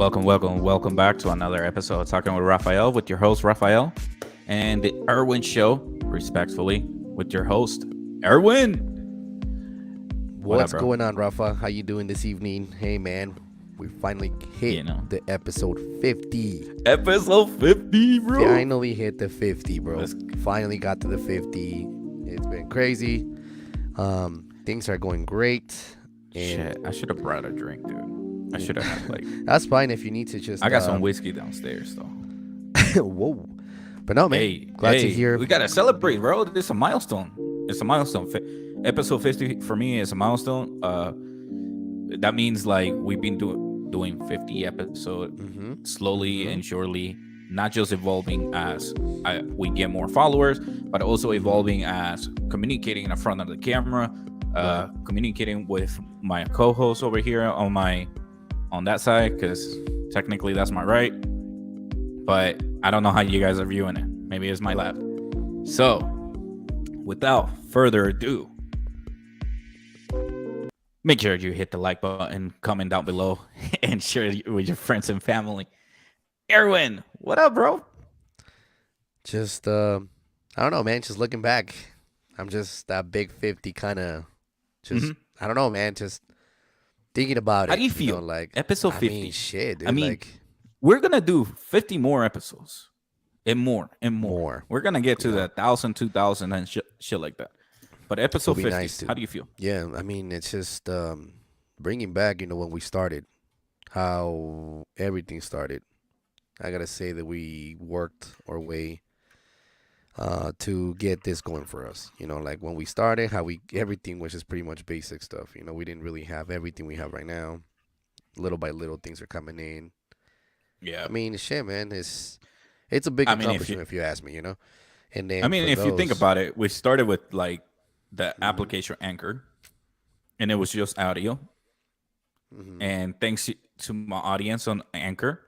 Welcome back to another episode of Talking with Rafael, with your host Rafael, and the Erwin Show, respectfully, with your host Erwin. What's going on, Rafa? How you doing this evening? Hey, man, we finally hit the episode 50. Episode 50, bro. Finally hit the 50, bro. Finally got to the 50. It's been crazy. Things are going great. Shit, I should have brought a drink, dude. I should have had That's fine if you need to just. I got some whiskey downstairs, though. Whoa. But no, man. Glad to hear. We gotta celebrate, bro. It's a milestone. It's a milestone. Episode 50 for me is a milestone. That means like we've been doing 50 episodes slowly and surely, not just evolving as we get more followers, but also evolving as communicating in front of the camera, communicating with my co-host over here on that side, because technically that's my right, but I don't know how you guys are viewing it. Maybe it's my left. So without further ado, make sure you hit the like button, comment down below, and share it with your friends and family. Erwin, what up, bro? Just I don't know, man, just looking back, I'm just that big 50 kind of just I don't know, man, just thinking about it. How do you feel? Like episode 50. I mean, shit, dude, like, we're gonna do 50 more episodes, and more. We're gonna get to the 1,000, 2,000, and shit like that. But episode 50, nice, how do you feel? Yeah, I mean, it's just bringing back, when we started, how everything started. I gotta say that we worked our way to get this going for us. Like when we started, everything was just pretty much basic stuff. We didn't really have everything we have right now. Little by little, things are coming in. Yeah, I mean, shit, man, it's a big accomplishment if you ask me. And then if you think about it, we started with like the application Anchor, and it was just audio. And thanks to my audience on Anchor,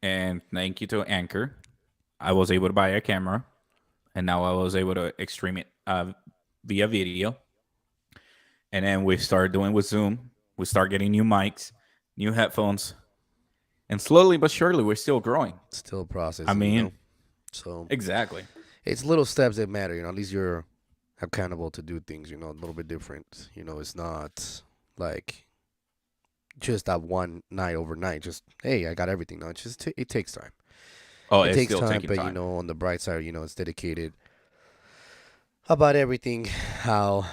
and thank you to Anchor, I was able to buy a camera, and now I was able to stream it via video. And then we started doing with Zoom. We start getting new mics, new headphones, and slowly but surely, we're still growing. Still a process. I mean, so exactly, it's little steps that matter. At least you're accountable to do things. A little bit different. It's not like just that one night overnight. Just hey, I got everything. No, it takes time. Oh, it takes time, but time. On the bright side, it's dedicated about everything. How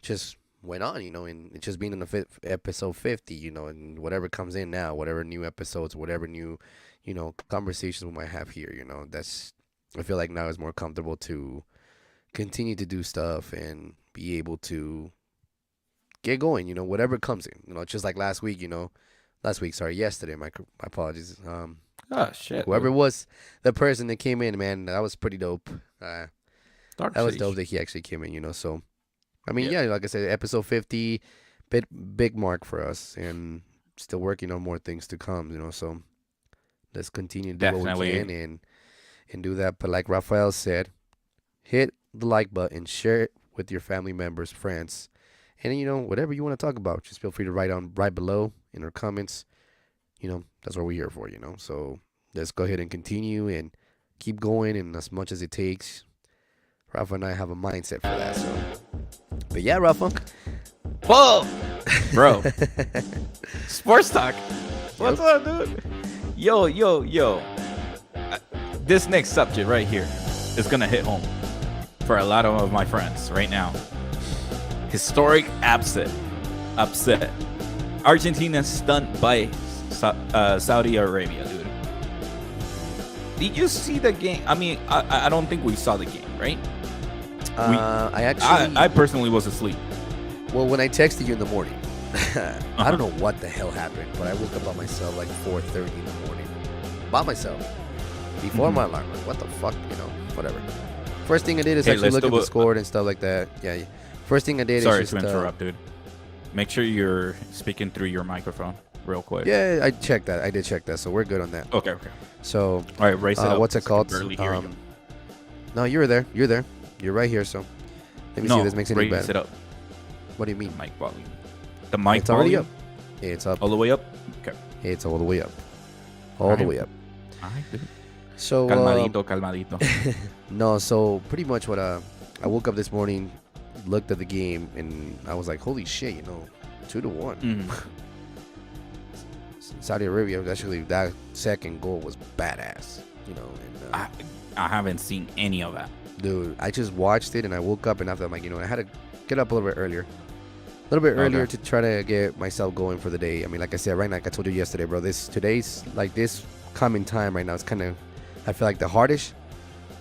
just went on, and it's just being in the episode 50, and whatever comes in now, whatever new episodes, whatever new, conversations we might have here, I feel like now it's more comfortable to continue to do stuff and be able to get going, whatever comes in, just like yesterday, my apologies. Oh, shit. Whoever was the person that came in, man, that was pretty dope. That was dope that he actually came in, so. I mean, yeah, like I said, episode 50, big mark for us, and still working on more things to come, so let's continue to do what we can and do that. But like Rafael said, hit the like button, share it with your family members, friends, and, whatever you want to talk about, just feel free to write below in our comments. That's what we're here for, so let's go ahead and continue and keep going, and as much as it takes, Rafa and I have a mindset for that, so. But yeah, Rafa. Whoa! Bro. Sports talk. What's up, dude? Yo. This next subject right here is going to hit home for a lot of my friends right now. Historic upset. Argentina stunned by Saudi Arabia, dude. Did you see the game? I mean, I don't think we saw the game, right? I personally was asleep. Well, when I texted you in the morning, I don't know what the hell happened, but I woke up by myself like 4:30 in the morning. By myself. Before my alarm. Like, what the fuck, whatever. First thing I did is actually look at the score and stuff like that. Yeah. First thing I did Sorry is just... to interrupt, dude. Make sure you're speaking through your microphone real quick. Yeah, I checked that. I did check that, so we're good on that. Okay. So, all right, raise it up. What's it called? No, you're there. You're right here, so let me see if this makes any better. Raise it up. What do you mean? Mic volume. The mic it's volume? Already up. Yeah, it's up. All the way up? Okay. It's all the way up. All the way up. So calmadito. No, so pretty much what I woke up this morning, looked at the game, and I was like, holy shit, 2-1. Saudi Arabia, actually, that second goal was badass, And I haven't seen any of that. Dude, I just watched it, and I woke up, and after I'm like, I had to get up a little bit earlier. To try to get myself going for the day. I mean, like I said, right now, like I told you yesterday, bro, today's, like, this coming time right now, it's kind of, I feel like the hardest,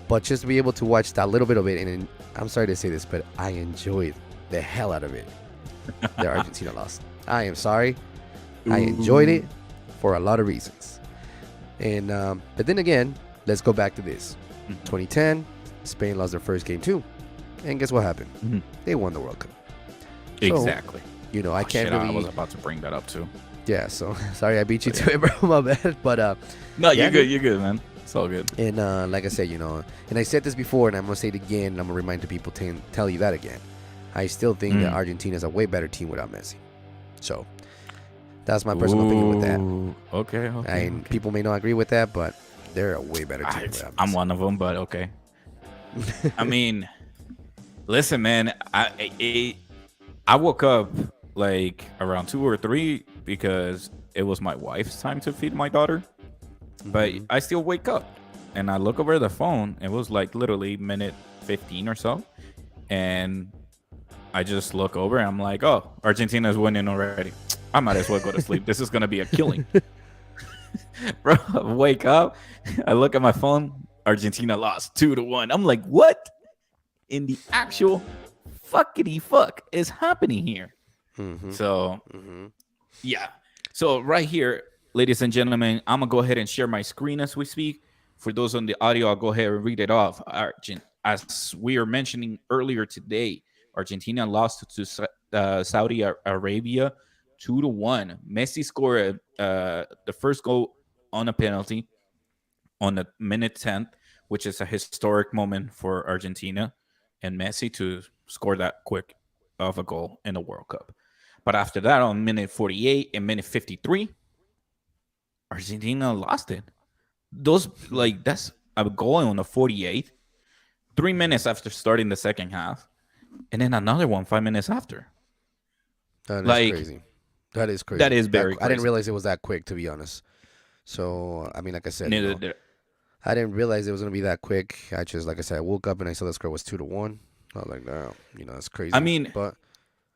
but just to be able to watch that little bit of it, and I'm sorry to say this, but I enjoyed the hell out of it. The Argentina lost. I am sorry. I enjoyed it for a lot of reasons. And but then again, let's go back to this. 2010, Spain lost their first game too, and guess what happened? They won the World Cup. Exactly. So, I can't really. I was about to bring that up too. Yeah. So sorry, I beat you to it, bro. My bad. But no, you're good. You're good, man. It's all good. And like I said, and I said this before, and I'm gonna say it again, and I'm gonna remind the people to tell you that again. I still think that Argentina is a way better team without Messi. So that's my personal opinion with that. Okay. And people may not agree with that, but they're a way better team without Messi. I'm one of them, but okay. I mean, listen, man. I woke up like around 2 or 3 because it was my wife's time to feed my daughter. But I still wake up and I look over the phone. It was like literally minute 15 or so. And I just look over and I'm like, oh, Argentina's winning already. I might as well go to sleep. This is going to be a killing. Bro, I wake up. I look at my phone. Argentina lost 2-1. I'm like, what in the actual fuckity fuck is happening here? So, yeah. So right here, ladies and gentlemen, I'm going to go ahead and share my screen as we speak. For those on the audio, I'll go ahead and read it off. As we were mentioning earlier today, Argentina lost to Saudi Arabia 2-1. Messi scored the first goal on a penalty on the minute 10th, which is a historic moment for Argentina and Messi to score that quick of a goal in the World Cup. But after that, on minute 48 and minute 53, Argentina lost it. That's a goal on the 48th, 3 minutes after starting the second half, and then another one 5 minutes after. That is crazy. That is crazy. That is very crazy. I didn't realize it was that quick, to be honest. So, I mean, like I said, Neither did I didn't realize it was going to be that quick. I just, like I said, I woke up and I saw the score was 2-1. I was like, no, that's crazy. I mean, but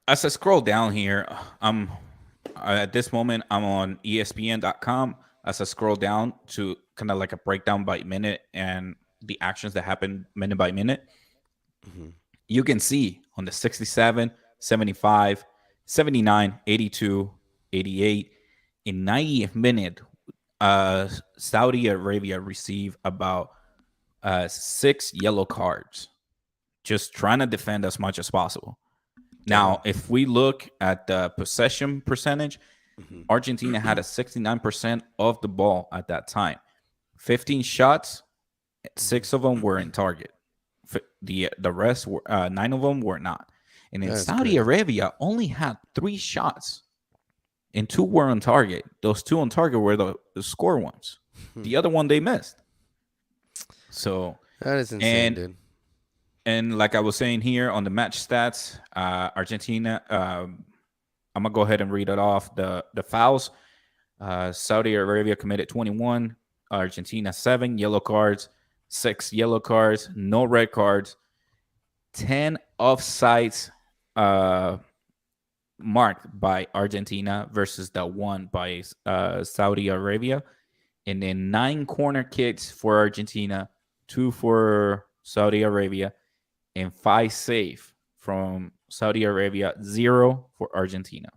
as I scroll down here, at this moment, I'm on ESPN.com. As I scroll down to kind of like a breakdown by minute and the actions that happen minute by minute, you can see on the 67, 75, 79, 82, 88, in 90th minute, Saudi Arabia received about 6 yellow cards, just trying to defend as much as possible. Now, if we look at the possession percentage, Argentina had a 69% of the ball at that time. 15 shots, 6 of them were in target. The rest were 9 of them were not. And then Saudi Arabia only had 3 shots, and 2 were on target. Those 2 on target were the score ones. The other one they missed. So that is insane, dude. And like I was saying here on the match stats, Argentina, I'm going to go ahead and read it off. The fouls, Saudi Arabia committed 21, Argentina 7 yellow cards, 6 yellow cards, no red cards, 10 offsides marked by Argentina versus the 1 by Saudi Arabia. And then 9 corner kicks for Argentina, 2 for Saudi Arabia, and 5 save from Saudi Arabia, 0 for Argentina.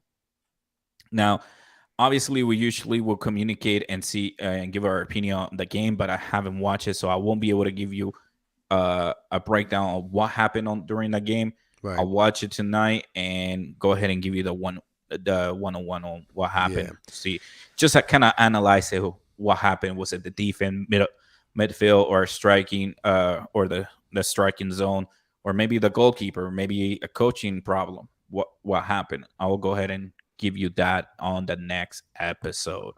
Now, obviously, we usually will communicate and see and give our opinion on the game, but I haven't watched it, so I won't be able to give you a breakdown of what happened during the game. Right. I'll watch it tonight and go ahead and give you the one-on-one on what happened. Yeah. See, just kind of analyze it, what happened. Was it the defense, midfield, or striking, or the striking zone, or maybe the goalkeeper, maybe a coaching problem? What happened? I will go ahead and give you that on the next episode.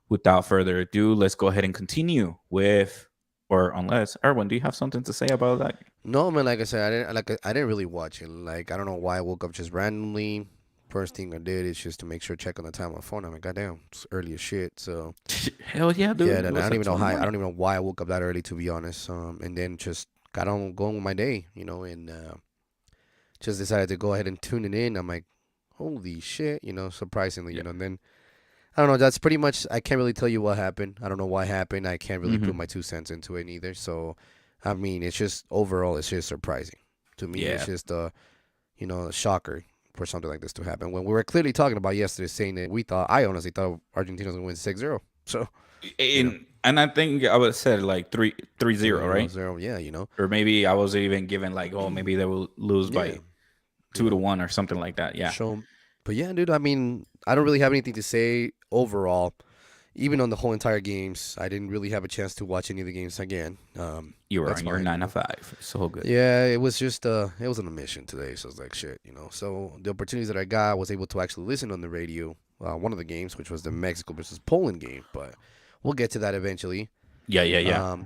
without further ado, let's go ahead and continue with, or unless Erwin, do you have something to say about that? No, man. Like I said, I didn't really watch it. Like I don't know why I woke up just randomly. First thing I did is just to make sure check on the time on my phone. I'm like, goddamn, it's early as shit. So Hell yeah, dude. yeah, then I don't even know how. I don't even know why I woke up that early, to be honest. And then just got on going with my day, and just decided to go ahead and tune it in. I'm like, holy shit, surprisingly, and then I don't know. That's pretty much. I can't really tell you what happened. I don't know what happened. I can't really put my 2 cents into it either. So, I mean, it's just overall, it's just surprising to me. Yeah. It's just a shocker for something like this to happen. When we were clearly talking about yesterday, saying that I honestly thought Argentina was gonna win 6-0. So, and I think I would say like 3-0, right? 0, yeah, Or maybe I was even given like, oh, maybe they will lose by 2-1 or something like that. Yeah. But yeah, dude. I mean, I don't really have anything to say overall. Even on the whole entire games, I didn't really have a chance to watch any of the games again. You were on your 9 to 5. So good. Yeah, it was just it was on a mission today, so it's like shit, So the opportunities that I got, I was able to actually listen on the radio. One of the games, which was the Mexico versus Poland game, but we'll get to that eventually. Yeah.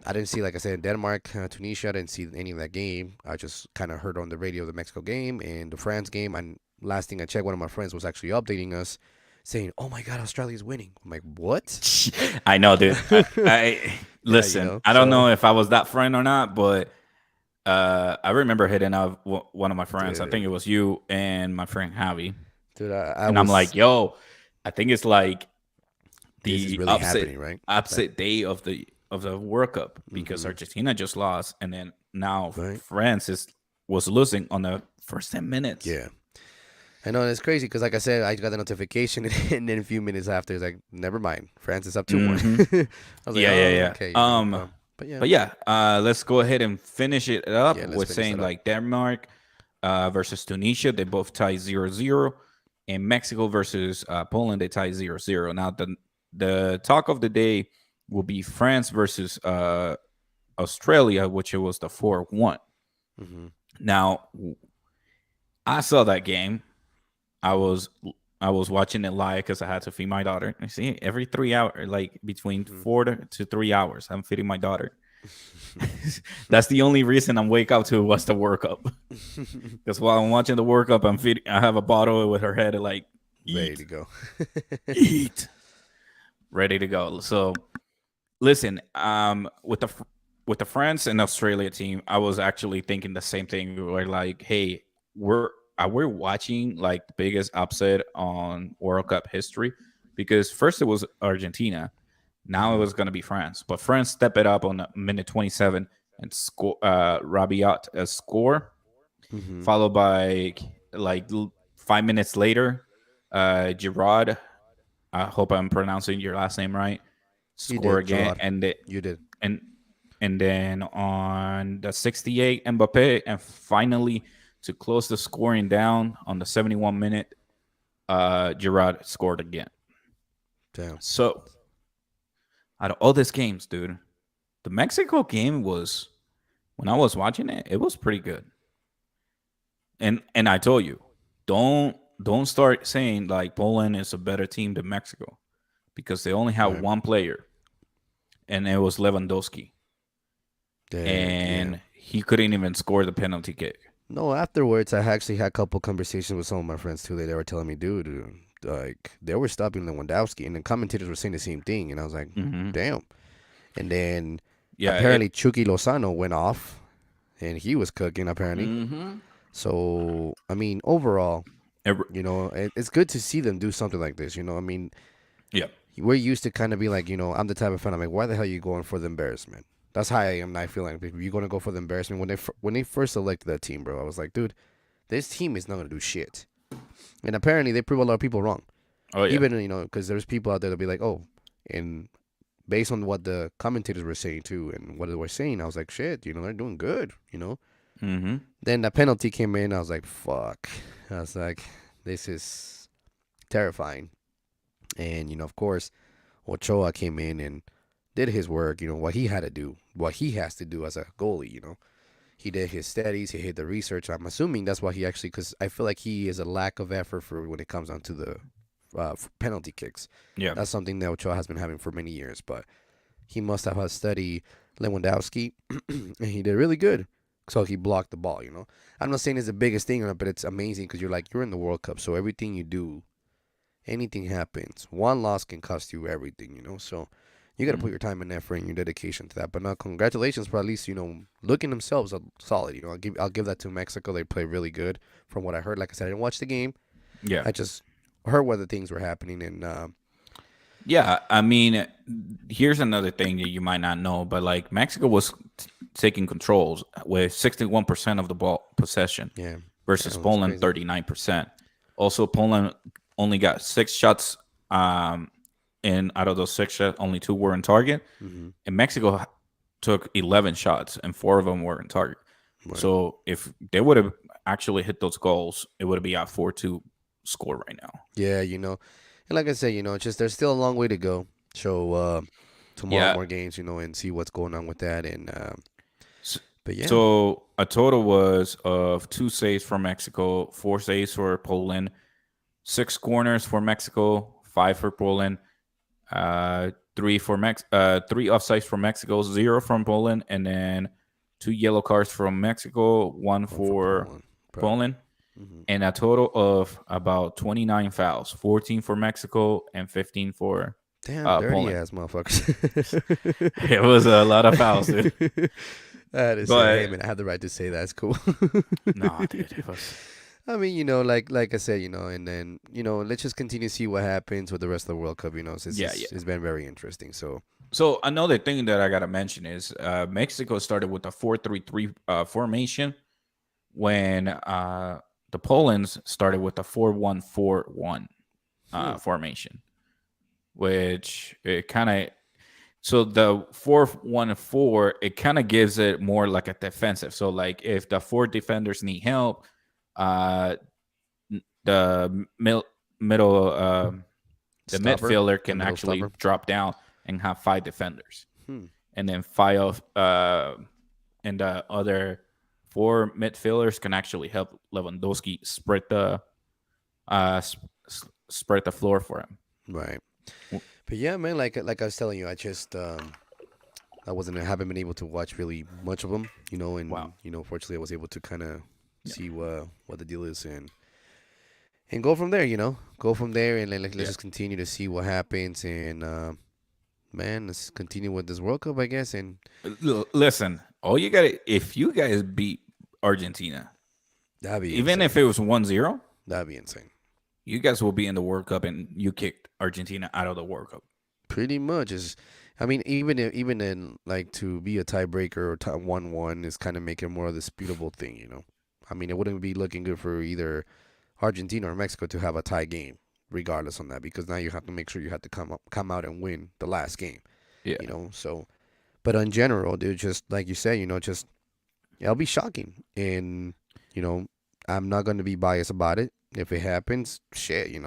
I didn't see, like I said, Denmark, Tunisia. I didn't see any of that game. I just kind of heard on the radio the Mexico game and the France game. And last thing I checked, one of my friends was actually updating us, saying, "Oh my God, Australia's winning." I'm like, "What?" I know, dude. I listen. I don't know if I was that friend or not, but I remember hitting up one of my friends. Dude. I think it was you and my friend Javi. Dude, I'm like, yo, I think it's like the really happening, right? Upset day of the World Cup, because Argentina just lost, and then now France was losing on the first 10 minutes. Yeah. I know, it's crazy because, like I said, I got the notification, and then a few minutes after, it's like, never mind, France is up 2-1. I was like, yeah. Okay, but yeah, let's go ahead and finish it up with saying like Denmark versus Tunisia, they both tied 0-0, and Mexico versus Poland, they tied 0-0. Now the talk of the day will be France versus Australia, which it was the 4-1. Now, I saw that game. I was watching it live because I had to feed my daughter. I see every 3 hours, like between 4 to 3 hours, I'm feeding my daughter. That's the only reason I'm wake up to was the World Cup. Because while I'm watching the World Cup, I have a bottle with her head like ready to go. Eat. Ready to go. So listen, with the France and Australia team, I was actually thinking the same thing. We were like, hey, we're watching like the biggest upset on World Cup history, because first it was Argentina, now it was going to be France, but France stepped it up on minute 27 and score Rabiot a score, followed by like 5 minutes later, Giroud, I hope I'm pronouncing your last name right, score again, and you did, and then on the 68 Mbappe, and finally to close the scoring down on the 71 minute, Giroud scored again. Damn. So, out of all these games, dude, the Mexico game was, when I was watching it, it was pretty good. And I told you, don't start saying like Poland is a better team than Mexico, because they only have one player, and it was Lewandowski. Damn, and he couldn't even score the penalty kick. No, afterwards, I actually had a couple conversations with some of my friends too. They were telling me, dude, like they were stopping Lewandowski, and the commentators were saying the same thing, and I was like, damn. And then apparently Chucky Lozano went off, and he was cooking apparently. So I mean, overall, it's good to see them do something like this. I mean, we're used to kind of be like, I'm the type of fan. I'm like, why the hell are you going for the embarrassment? That's how I am. I feel like if you're going to go for the embarrassment, when they first selected that team, bro, I was like, dude, this team is not going to do shit. And apparently they prove a lot of people wrong. Oh, yeah. Even, because there's people out there that'll be like, oh, and based on what the commentators were saying too and what they were saying, I was like, shit, they're doing good, Then the penalty came in. I was like, fuck. I was like, this is terrifying. And, of course, Ochoa came in and did his work, what he had to do, what he has to do as a goalie, He did his studies, he did the research. I'm assuming that's why he actually, because I feel like he is a lack of effort for when it comes down to the penalty kicks. Yeah. That's something that Ochoa has been having for many years, but he must have studied Lewandowski, and he did really good. So he blocked the ball, I'm not saying it's the biggest thing, but it's amazing because you're in the World Cup, so everything you do, anything happens. One loss can cost you everything, So you got to put your time and effort and your dedication to that. But now, congratulations for at least looking themselves solid. I'll give that to Mexico. They play really good from what I heard. Like I said, I didn't watch the game. Yeah. I just heard whether things were happening and. Yeah, I mean, here's another thing that you might not know, but like Mexico was taking controls with 61% of the ball possession, versus Poland 39%. Also, Poland only got 6 shots, and out of those 6 shots, only 2 were in target. Mm-hmm. And Mexico took 11 shots, and 4 of them were in target. Right. So if they would have actually hit those goals, it would be a 4-2 score right now. Yeah, and like I said, just there's still a long way to go. So tomorrow more games, and see what's going on with that. And but yeah. So a total was of 2 saves for Mexico, 4 saves for Poland, 6 corners for Mexico, 5 for Poland, 3 offsides for Mexico, 0 from Poland, and then 2 yellow cards from Mexico, 1 for Poland. Mm-hmm. And a total of about 29 fouls, 14 for Mexico and 15 for dirty Poland. Ass motherfuckers. It was a lot of fouls, dude. That is, hey man, I have the right to say that. It's cool. No, dude, it was. I mean, like I said, and then let's just continue to see what happens with the rest of the World Cup. It's been very interesting. So another thing that I gotta mention is Mexico started with a 4-3-3 formation when the Poland's started with a 4-1-4-1 formation, which it kind of. So the 4-1-4, it kind of gives it more like a defensive. So like if the 4 defenders need help, the midfielder can actually drop down and have 5 defenders, and then 5 and the other 4 midfielders can actually help Lewandowski spread the floor for him. Right. But yeah, man, like I was telling you, I just haven't been able to watch really much of them, and fortunately I was able to kind of see what the deal is and go from there, go from there and let's just continue to see what happens and man, let's continue with this World Cup, I guess. And listen, if you guys beat Argentina, that'd be even insane. If it was 1-0, that'd be insane. You guys will be in the World Cup, and you kicked Argentina out of the World Cup. Pretty much. Even in like to be a tiebreaker or 1-1 is kind of making more of a disputable thing, I mean, it wouldn't be looking good for either Argentina or Mexico to have a tie game, regardless on that, because now you have to make sure you have to come out and win the last game. Yeah. So, but in general, dude, just like you said, it'll be shocking, and I'm not going to be biased about it. If it happens, shit,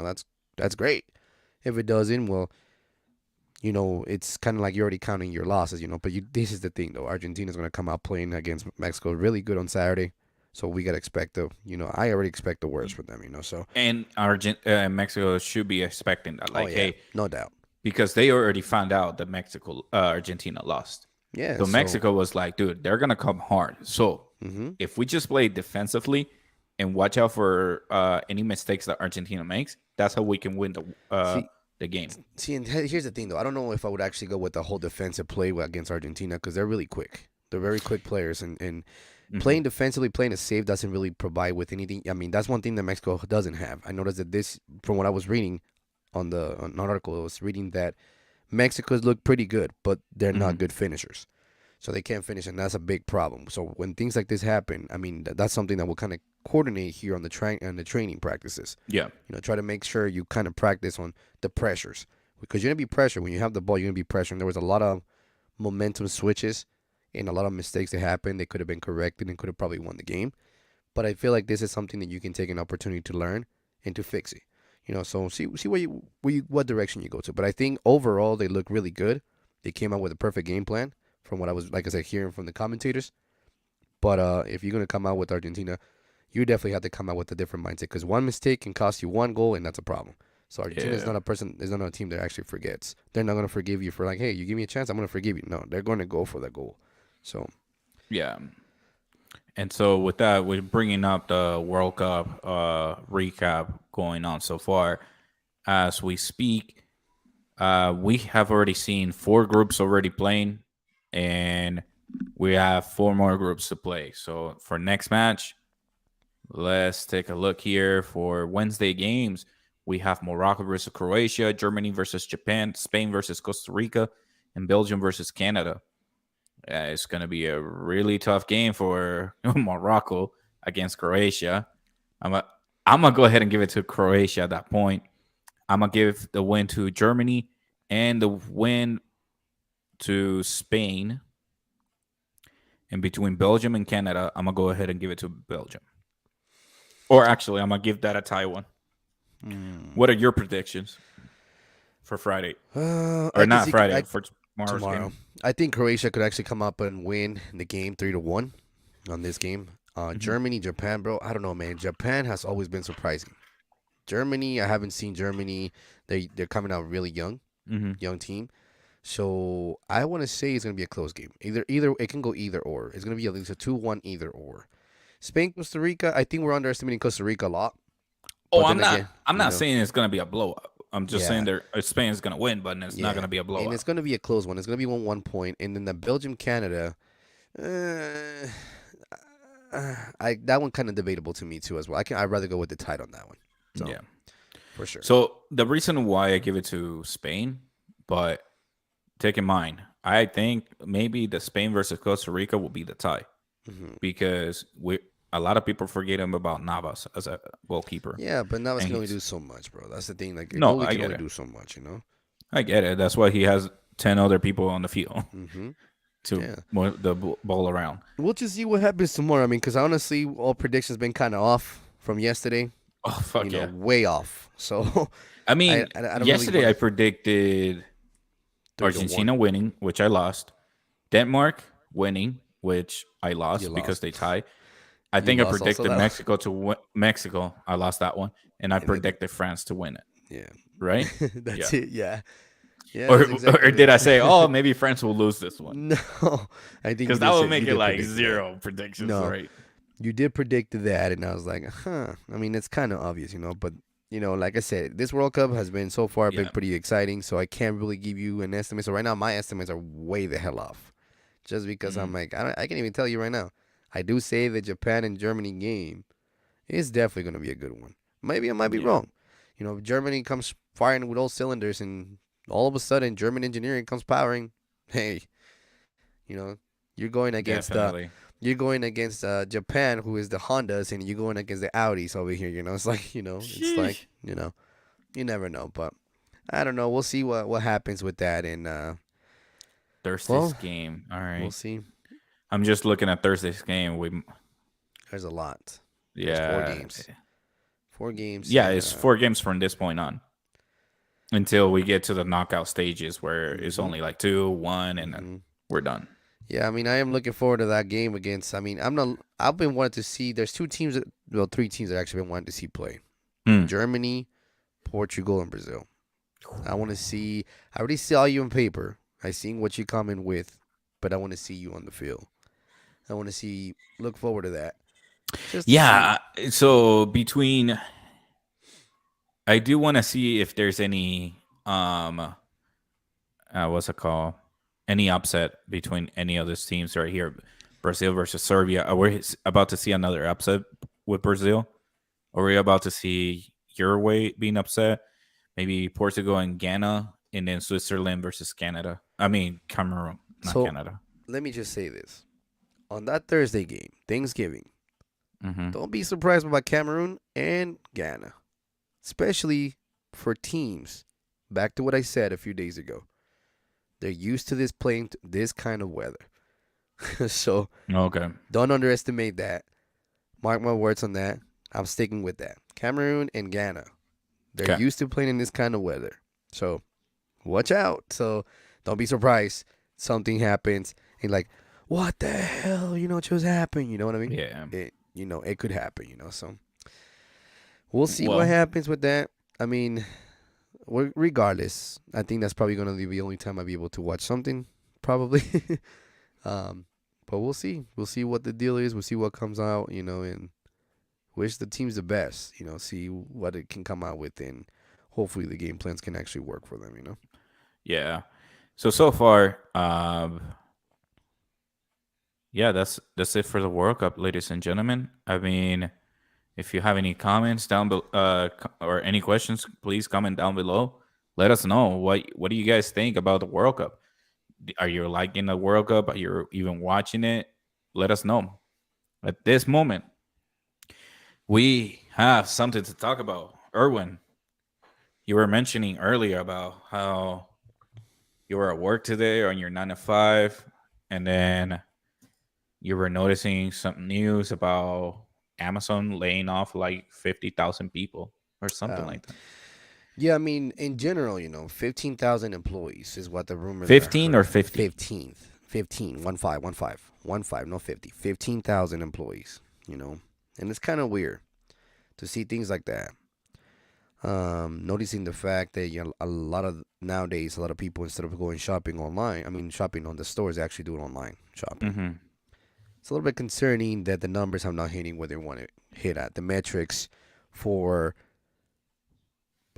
that's great. If it doesn't, well, it's kind of like you're already counting your losses, But this is the thing, though. Argentina's going to come out playing against Mexico really good on Saturday. So we got to expect I already expect the worst for them, So and Mexico should be expecting that, hey, no doubt, because they already found out that Argentina lost. Yeah. So Mexico was like, dude, they're gonna come hard. So if we just play defensively and watch out for any mistakes that Argentina makes, that's how we can win the game. See, and here's the thing, though. I don't know if I would actually go with the whole defensive play against Argentina because they're really quick. They're very quick players, and playing defensively, playing it safe doesn't really provide with anything. I mean, that's one thing that Mexico doesn't have. I noticed that from what I was reading on an article, I was reading that Mexico's look pretty good, but they're not good finishers. So they can't finish, and that's a big problem. So when things like this happen, I mean, that's something that we'll kind of coordinate here on the training practices. Yeah. Try to make sure you kind of practice on the pressures. Because you're going to be pressured. When you have the ball, you're going to be pressured. And there was a lot of momentum switches and a lot of mistakes that happened. They could have been corrected and could have probably won the game. But I feel like this is something that you can take an opportunity to learn and to fix it. So see what direction you go to. But I think overall they look really good. They came out with a perfect game plan from what I was, like I said, hearing from the commentators. But if you're going to come out with Argentina, you definitely have to come out with a different mindset because one mistake can cost you 1 goal, and that's a problem. So Argentina is not a team that actually forgets. They're not gonna forgive you for like, hey, you give me a chance, I'm gonna forgive you. No, they're gonna go for the goal. So yeah. And so with that, we're bringing up the World Cup recap going on so far. As we speak, we have already seen 4 groups already playing, and we have 4 more groups to play. So for next match, let's take a look here for Wednesday games. We have Morocco versus Croatia, Germany versus Japan, Spain versus Costa Rica, and Belgium versus Canada. It's going to be a really tough game for Morocco against Croatia. I'm going to go ahead and give it to Croatia at that point. I'm going to give the win to Germany and the win to Spain. And between Belgium and Canada, I'm going to go ahead and give it to Belgium. Or actually, I'm going to give that a tie one. What are your predictions for Friday? Or not Friday, for tomorrow. I think Croatia could actually come up and win the game 3-1 on this game. Germany, Japan, bro. I don't know, man. Japan has always been surprising. Germany, I haven't seen Germany. They're coming out really young, young team. So I want to say it's gonna be a close game. Either it can go either or. It's gonna be at least a 2-1 either or. Spain, Costa Rica. I think we're underestimating Costa Rica a lot. Oh, I'm not saying it's gonna be a blowout. I'm just saying Spain's gonna win, but it's not gonna be a blowout. And it's gonna be a close one. It's gonna be 1 point. And then the Belgium Canada. That one kind of debatable to me too as well. I'd rather go with the tied on that one. So, yeah, for sure. So the reason why I give it to Spain, but take in mind, I think maybe the Spain versus Costa Rica will be the tie because a lot of people forget him about Navas as a goalkeeper. Yeah, but Navas can only do so much, bro. That's the thing. Like, I can only do so much, you know. I get it. That's why he has 10 other people on the field to move the ball around. We'll just see what happens tomorrow. I mean, because honestly, all predictions been kind of off from yesterday. Oh, fuck yeah. Way off. So, I mean, yesterday I predicted Argentina winning, which I lost. Denmark winning, which I lost because they tied. I think I predicted Mexico to win. Mexico, I lost that one. And I predicted France to win it. Yeah. Right? That's it, yeah. Yeah, or did I say, oh, maybe France will lose this one? No. I think because that would make it like 0 predictions, right? You did predict that, and I was like, I mean, it's kind of obvious, but, like I said, this World Cup has been so far been pretty exciting, so I can't really give you an estimate. So right now, my estimates are way the hell off. Just because I'm like, I can't even tell you right now. I do say the Japan and Germany game is definitely going to be a good one. Maybe I might be wrong. If Germany comes firing with all cylinders and all of a sudden German engineering comes powering, hey, you're going against Japan, who is the Hondas, and you're going against the Audis over here. It's like, it's like, you never know. But I don't know. We'll see what happens with that. And Thursday's game. All right. We'll see. I'm just looking at Thursday's game. There's a lot. Yeah. There's 4 games. 4 games. Yeah, it's 4 games from this point on. Until we get to the knockout stages where it's only like 2, 1, and then we're done. Yeah, I mean, I am looking forward to that game against. I mean, I've been wanting to see. There's 3 teams that actually been wanting to see play. Germany, Portugal, and Brazil. I want to see. I already saw you on paper. I seen what you come in with, but I want to see you on the field. I want to see. Look forward to that. So between, I do want to see if there's any what's it called? Any upset between any of those teams right here. Brazil versus Serbia. Are we about to see another upset with Brazil? Are we about to see Uruguay being upset? Maybe Portugal and Ghana, and then Switzerland versus Canada. I mean, Cameroon, not Canada. Let me just say this. On that Thursday game, Thanksgiving, don't be surprised by Cameroon and Ghana. Especially for teams, back to what I said a few days ago. They're used to this playing this kind of weather. So don't underestimate that. Mark my words on that. I'm sticking with that. Cameroon and Ghana. They're used to playing in this kind of weather. So watch out. So don't be surprised. Something happens and like, what the hell? Just happened. You know what I mean? Yeah. It could happen, So we'll see what happens with that. I mean, regardless, I think that's probably gonna be the only time I'll be able to watch something. Probably. But we'll see. We'll see what the deal is. We'll see what comes out. And wish the teams the best. See what it can come out with, and hopefully the game plans can actually work for them. Yeah. So far, yeah, that's it for the World Cup, ladies and gentlemen. I mean, if you have any comments down below, or any questions, please comment down below. Let us know what do you guys think about the World Cup. Are you liking the World Cup? Are you even watching it? Let us know. At this moment, we have something to talk about. Erwin, you were mentioning earlier about how you were at work today on your 9 to 5, and then you were noticing some news about Amazon laying off like 50,000 people or something like that. Yeah, I mean, in general, 15,000 employees is what the rumors 15 are. or 50? 15, 15, no 50. 15,000 employees, and it's kind of weird to see things like that. Noticing the fact that nowadays a lot of people, instead of going shopping online, shopping on the stores, they actually do it online shopping. Mm-hmm. It's a little bit concerning that the numbers are not hitting where they want to hit at. The metrics for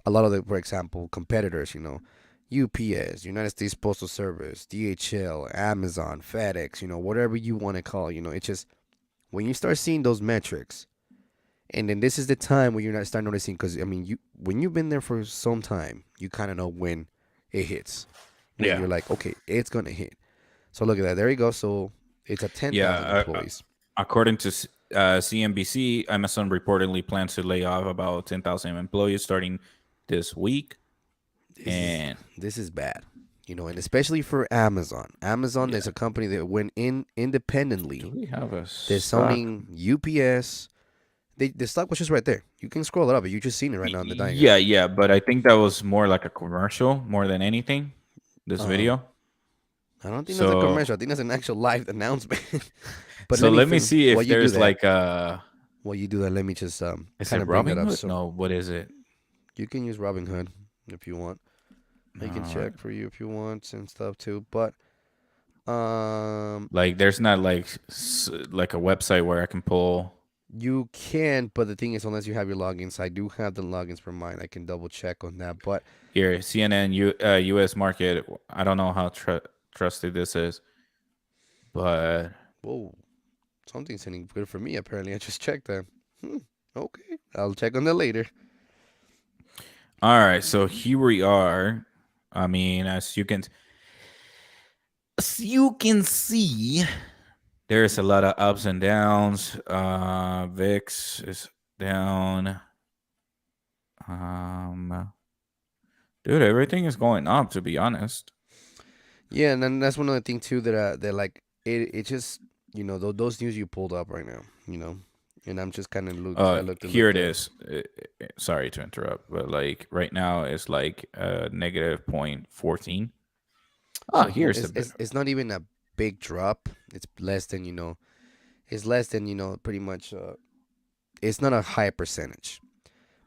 a lot of the, for example, competitors, UPS, United States Postal Service, DHL, Amazon, FedEx, whatever you want to call, it's just when you start seeing those metrics, and then this is the time when you're not start noticing, because when you've been there for some time, you kind of know when it hits. When you're like, okay, it's gonna hit. So look at that. There you go. So it's at 10,000 employees. According to CNBC, Amazon reportedly plans to lay off about 10,000 employees starting this week. This is bad, and especially for Amazon. Amazon is a company that went in independently. Do we have a They're owning UPS. The stock was just right there. You can scroll it up, but you just seen it right now in the diagram. Yeah, but I think that was more like a commercial more than anything. This video. I don't think that's a commercial. I think that's an actual live announcement. But so let me see if there's like a. While you do that, let me just is it Robinhood? No, what is it? You can use Robinhood if you want. I can check for you if you want and stuff too. But like there's not like a website where I can pull. You can, but the thing is, unless you have your logins, I do have the logins for mine. I can double check on that. But here, CNN U.S. market. I don't know how trusted this is, but whoa, something's hitting good for me. Apparently, I just checked that. Okay, I'll check on that later. All right, so here we are. I mean, as you can see, there's a lot of ups and downs. VIX is down. Dude, everything is going up, to be honest. Yeah, and then that's one other thing too that like it just those news you pulled up right now, and I'm just kind of looking. Here it is. Sorry to interrupt, but like right now it's like negative 0.14. Oh, here's it's not even a big drop. It's less than it's less than pretty much. It's not a high percentage.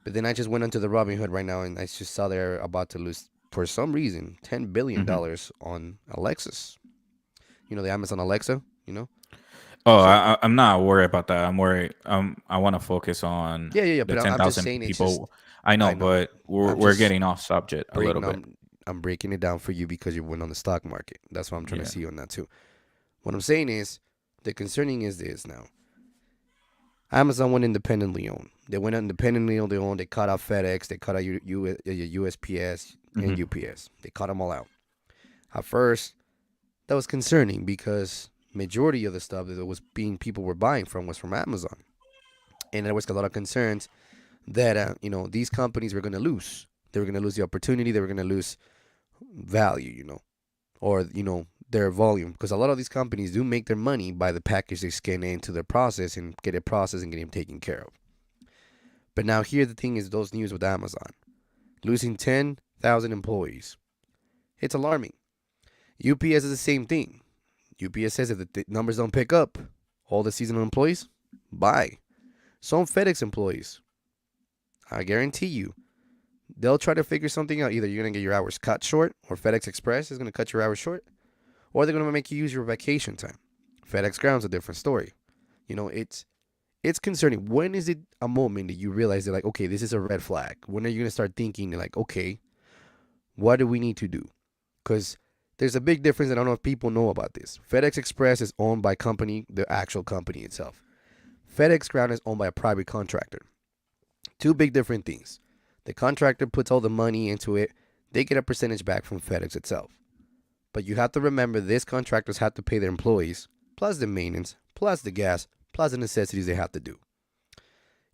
But then I just went onto the Robinhood right now, and I just saw they're about to lose, for some reason, $10 billion on Alexis. The Amazon Alexa. Oh, so, I'm not worried about that. I'm worried. I want to focus on the but 10,000 people. I know, but we're getting off subject a little bit. I'm breaking it down for you because you went on the stock market. That's what I'm trying to see on that too. What I'm saying is, the concerning is this now. Amazon went independently owned. They went independently owned. They cut out FedEx. They cut out USPS and UPS. They cut them all out. At first, that was concerning because majority of the stuff that people were buying from was from Amazon, and there was a lot of concerns that these companies were going to lose. They were going to lose the opportunity. They were going to lose value, or their volume, because a lot of these companies do make their money by the package they scan into their process and get it processed and get them taken care of. But now here the thing is, those news with Amazon losing 10,000 employees. It's alarming. UPS is the same thing. UPS says if the numbers don't pick up, all the seasonal employees, bye. Some FedEx employees, I guarantee you, they'll try to figure something out. Either you're going to get your hours cut short, or FedEx Express is going to cut your hours short, or they're going to make you use your vacation time. FedEx Ground's a different story. It's concerning. When is it a moment that you realize that, like, okay, this is a red flag? When are you going to start thinking, like, okay, what do we need to do? Because there's a big difference. I don't know if people know about this. FedEx Express is owned by the actual company itself. FedEx Ground is owned by a private contractor. Two big different things. The contractor puts all the money into it. They get a percentage back from FedEx itself. But you have to remember, these contractors have to pay their employees, plus the maintenance, plus the gas, plus the necessities they have to do.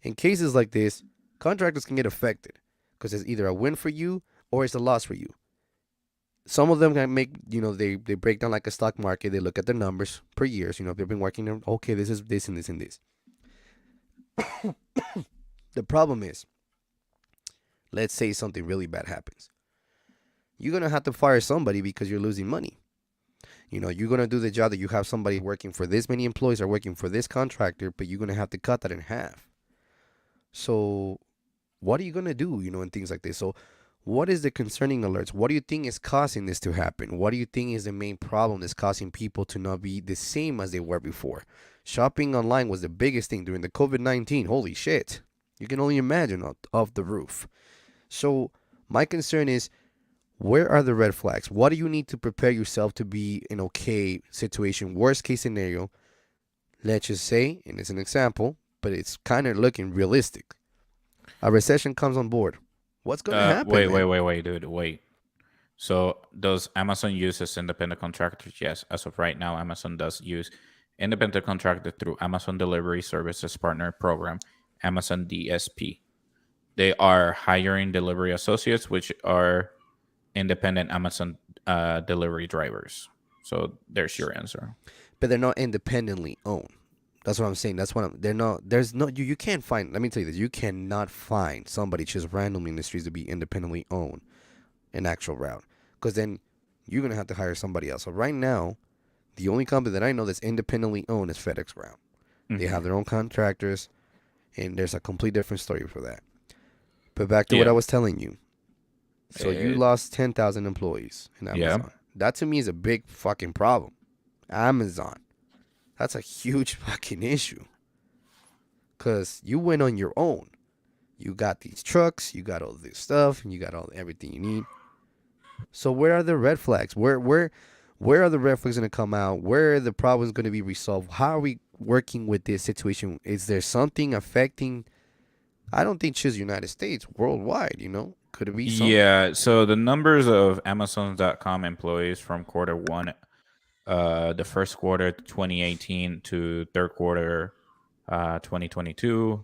In cases like this, contractors can get affected because it's either a win for you or it's a loss for you. Some of them can make, they break down like a stock market. They look at their numbers per year. So, if they've been working, okay, this is this and this and this. The problem is, let's say something really bad happens. You're going to have to fire somebody because you're losing money. You're going to do the job that you have somebody working for this many employees or working for this contractor, but you're going to have to cut that in half. So what are you going to do, and things like this? So what is the concerning alerts? What do you think is causing this to happen? What do you think is the main problem that's causing people to not be the same as they were before? Shopping online was the biggest thing during the COVID-19. Holy shit. You can only imagine off the roof. So my concern is, where are the red flags? What do you need to prepare yourself to be in okay situation? Worst case scenario, let's just say, and it's an example, but it's kind of looking realistic. A recession comes on board. What's going to happen? Wait, dude, wait. So does Amazon use as independent contractors? Yes. As of right now, Amazon does use independent contractors through Amazon Delivery Services Partner Program, Amazon DSP. They are hiring delivery associates, which are independent Amazon delivery drivers. So there's your answer. But they're not independently owned. That's what I'm saying. They're not. There's no. You can't find. Let me tell you this. You cannot find somebody just randomly in the streets to be independently owned an actual route, because then you're gonna have to hire somebody else. So right now, the only company that I know that's independently owned is FedEx Ground. Mm-hmm. They have their own contractors, and there's a complete different story for that. But back to what I was telling you. So you lost 10,000 employees in Amazon. Yeah. That to me is a big fucking problem. Amazon. That's a huge fucking issue. Because you went on your own. You got these trucks, you got all this stuff, and you got everything you need. So where are the red flags? Where are the red flags going to come out? Where are the problems going to be resolved? How are we working with this situation? Is there something affecting... I don't think just United States, worldwide, Could it be something? Yeah, so the numbers of Amazon.com employees from quarter one, the first quarter 2018 to third quarter 2022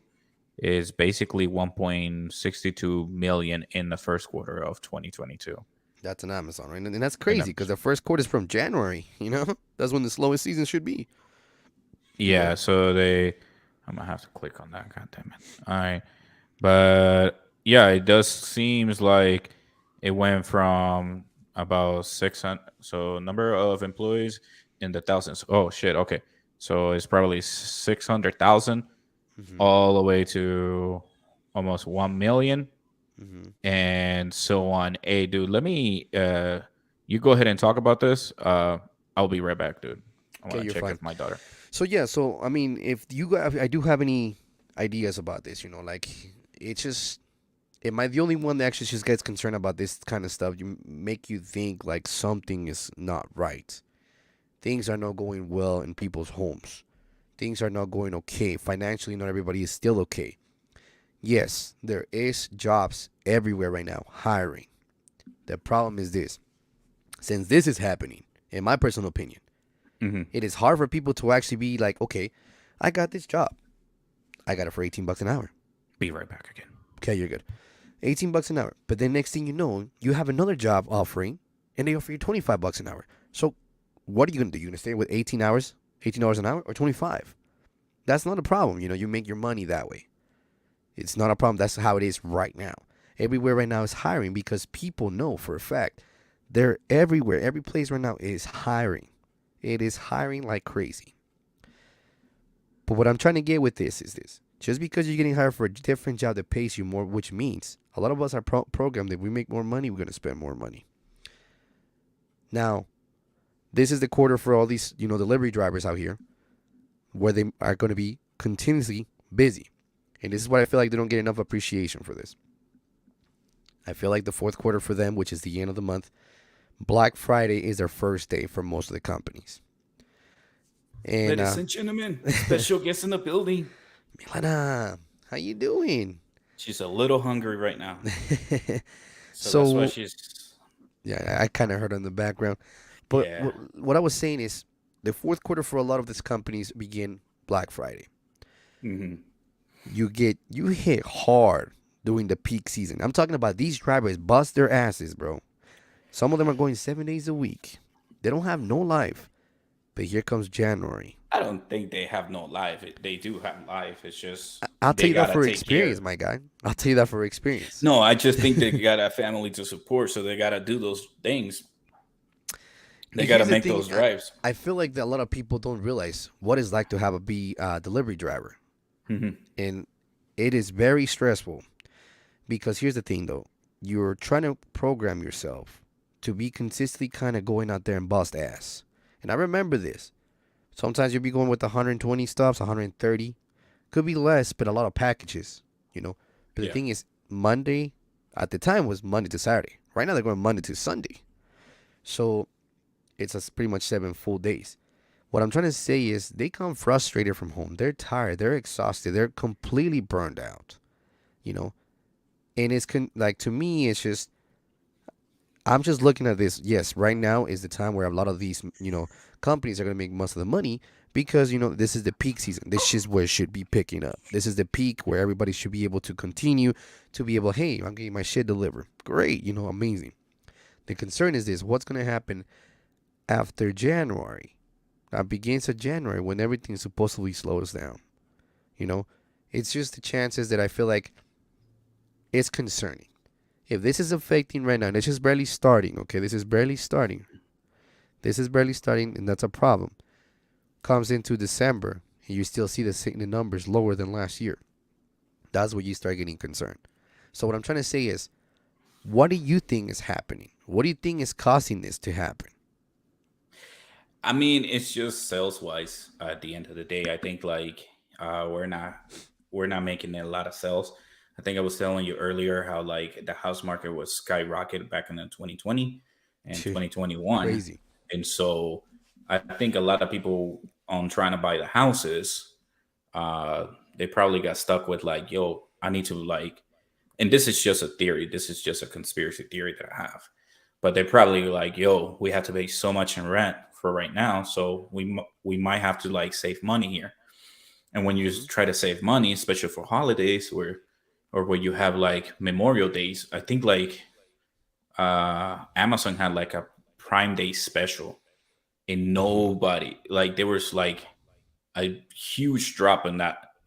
is basically 1.62 million in the first quarter of 2022. That's an Amazon, right? And that's crazy because the first quarter is from January, That's when the slowest season should be. Yeah, so I'm going to have to click on that, God damn it. All right. But yeah, it does seems like it went from about 600. So number of employees in the thousands. Oh shit. Okay. So it's probably 600,000 all the way to almost 1 million and so on. Hey, dude, let me, you go ahead and talk about this. I'll be right back, dude. I want to check with my daughter. So yeah. So, I mean, if I do have any ideas about this, like, it's just, am I the only one that actually just gets concerned about this kind of stuff? You make you think like something is not right. Things are not going well in people's homes. Things are not going okay. Financially, not everybody is still okay. Yes, there is jobs everywhere right now, hiring. The problem is this. Since this is happening, in my personal opinion, it is hard for people to actually be like, okay, I got this job. I got it for $18 an hour. Be right back again. Okay, you're good. $18 an hour. But then next thing you know, you have another job offering, and they offer you $25 an hour. So what are you going to do? You're going to stay with $18 an hour, or 25? That's not a problem. You make your money that way. It's not a problem. That's how it is right now. Everywhere right now is hiring because people know for a fact they're everywhere. Every place right now is hiring. It is hiring like crazy. But what I'm trying to get with this is this. Just because you're getting hired for a different job that pays you more, which means a lot of us are programmed that we make more money, we're going to spend more money. Now, this is the quarter for all these, delivery drivers out here where they are going to be continuously busy. And this is what I feel like they don't get enough appreciation for this. I feel like the fourth quarter for them, which is the end of the month, Black Friday is their first day for most of the companies. And, ladies and gentlemen, special guest in the building. Milana, how you doing? She's a little hungry right now. so that's why she's... Yeah, I kind of heard in the background. But what I was saying is the fourth quarter for a lot of these companies begin Black Friday. Mm-hmm. You hit hard during the peak season. I'm talking about these drivers bust their asses, bro. Some of them are going 7 days a week. They don't have no life. But here comes January. I don't think they have no life. They do have life. It's just... I'll tell you that for experience, my guy. I'll tell you that for experience. No, I just think they got a family to support, so they got to do those things. They got to make those drives. I feel like that a lot of people don't realize what it's like to have a delivery driver. Mm-hmm. And it is very stressful. Because here's the thing, though. You're trying to program yourself to be consistently kind of going out there and bust ass. And I remember this. Sometimes you'll be going with 120 stops, 130. Could be less, but a lot of packages, But the thing is, Monday, at the time, was Monday to Saturday. Right now, they're going Monday to Sunday. So it's pretty much 7 full days. What I'm trying to say is they come frustrated from home. They're tired. They're exhausted. They're completely burned out, And it's to me, it's just, I'm just looking at this. Yes, right now is the time where a lot of these, companies are going to make most of the money because, this is the peak season. This is where it should be picking up. This is the peak where everybody should be able to continue to be able, hey, I'm getting my shit delivered. Great, amazing. The concern is this. What's going to happen after January? That begins at January when everything supposedly slows down. It's just the chances that I feel like it's concerning. If this is affecting right now, this is barely starting, okay? This is barely starting, and that's a problem. Comes into December, and you still see the numbers lower than last year. That's where you start getting concerned. So what I'm trying to say is, what do you think is happening? What do you think is causing this to happen? I mean, it's just sales-wise. At the end of the day, I think we're not making a lot of sales. I think I was telling you earlier how the house market was skyrocketed back in 2020 and 2021. Crazy. And so I think a lot of people on trying to buy the houses, they probably got stuck with yo, I need to and this is just a theory. This is just a conspiracy theory that I have. But they're probably yo, we have to pay so much in rent for right now. So we might have to save money here. And when you try to save money, especially for holidays or where you have Memorial Days, I think Amazon had a Prime Day special, and nobody there was a huge drop